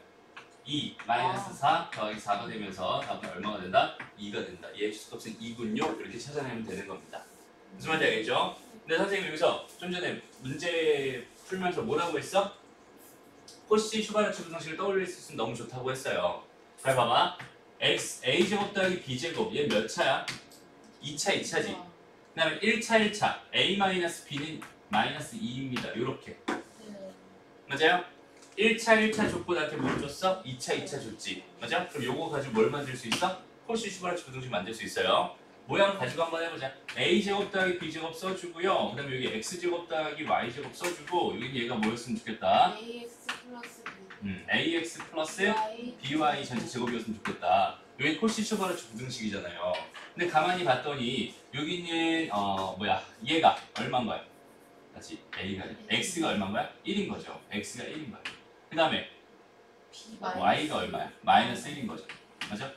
2 마이너스 4 더하기 4가 되면서 답은 얼마가 된다? 2가 된다. 얘의 최소값은 2군요. 이렇게 찾아내면 되는 겁니다. 무슨 말인지 알겠죠? 근데 선생님 여기서 좀 전에 문제 풀면서 뭐라고 했어? 코시 슈바르츠 분성식을 떠올릴 수 있으면 너무 좋다고 했어요. 잘 봐봐. a제곱 더하기 b제곱 얘 몇 차야? 2차 2차지. 그 다음에 1차 a-b는 마이너스 2입니다. 요렇게. 네. 맞아요? 1차 족보한테 뭘 줬어? 2차 줬지. 맞아? 그럼 요거 가지고 뭘 만들 수 있어? 콜시 슈바르츠 부등식 만들 수 있어요. 모양 가지고 한번 해보자. a제곱 더하기 b제곱 써주고요. 그 다음에 여기 x제곱 더하기 y제곱 써주고 여기 얘가 뭐였으면 좋겠다. AX 플러스 ax 플러스 Y by 전체 제곱이었으면 좋겠다. 여기 콜시 슈바르츠 부등식이잖아요. 근데 가만히 봤더니 여기는 얘가 얼마인가요? 다시 a가 x가 얼마인가요? 1인 거죠. x가 1인 거예요. 그 다음에 B y가 얼마야? 마이너스 1인 거죠. 맞아?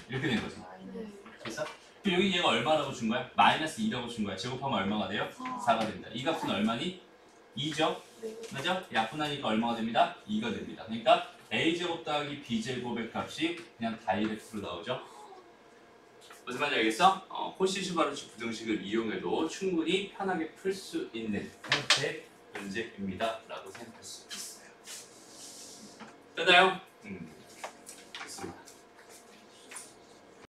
이렇게 된 거죠. 네. 됐어? 그럼 여기 얘가 얼마라고 준 거야? 마이너스 2라고 준 거야. 제곱하면 얼마가 돼요? 4가 됩니다. 이 값은 얼마니? 2죠? 맞아? 약분하니까 얼마가 됩니다? 2가 됩니다. 그러니까 a제곱 더하기 b제곱의 값이 그냥 다이렉트로 나오죠. 무슨 말인지 알겠어? 콜시 슈바르츠 부등식을 이용해도 충분히 편하게 풀 수 있는 형태의 문제입니다. 라고 생각할 수 있어요. 됐나요?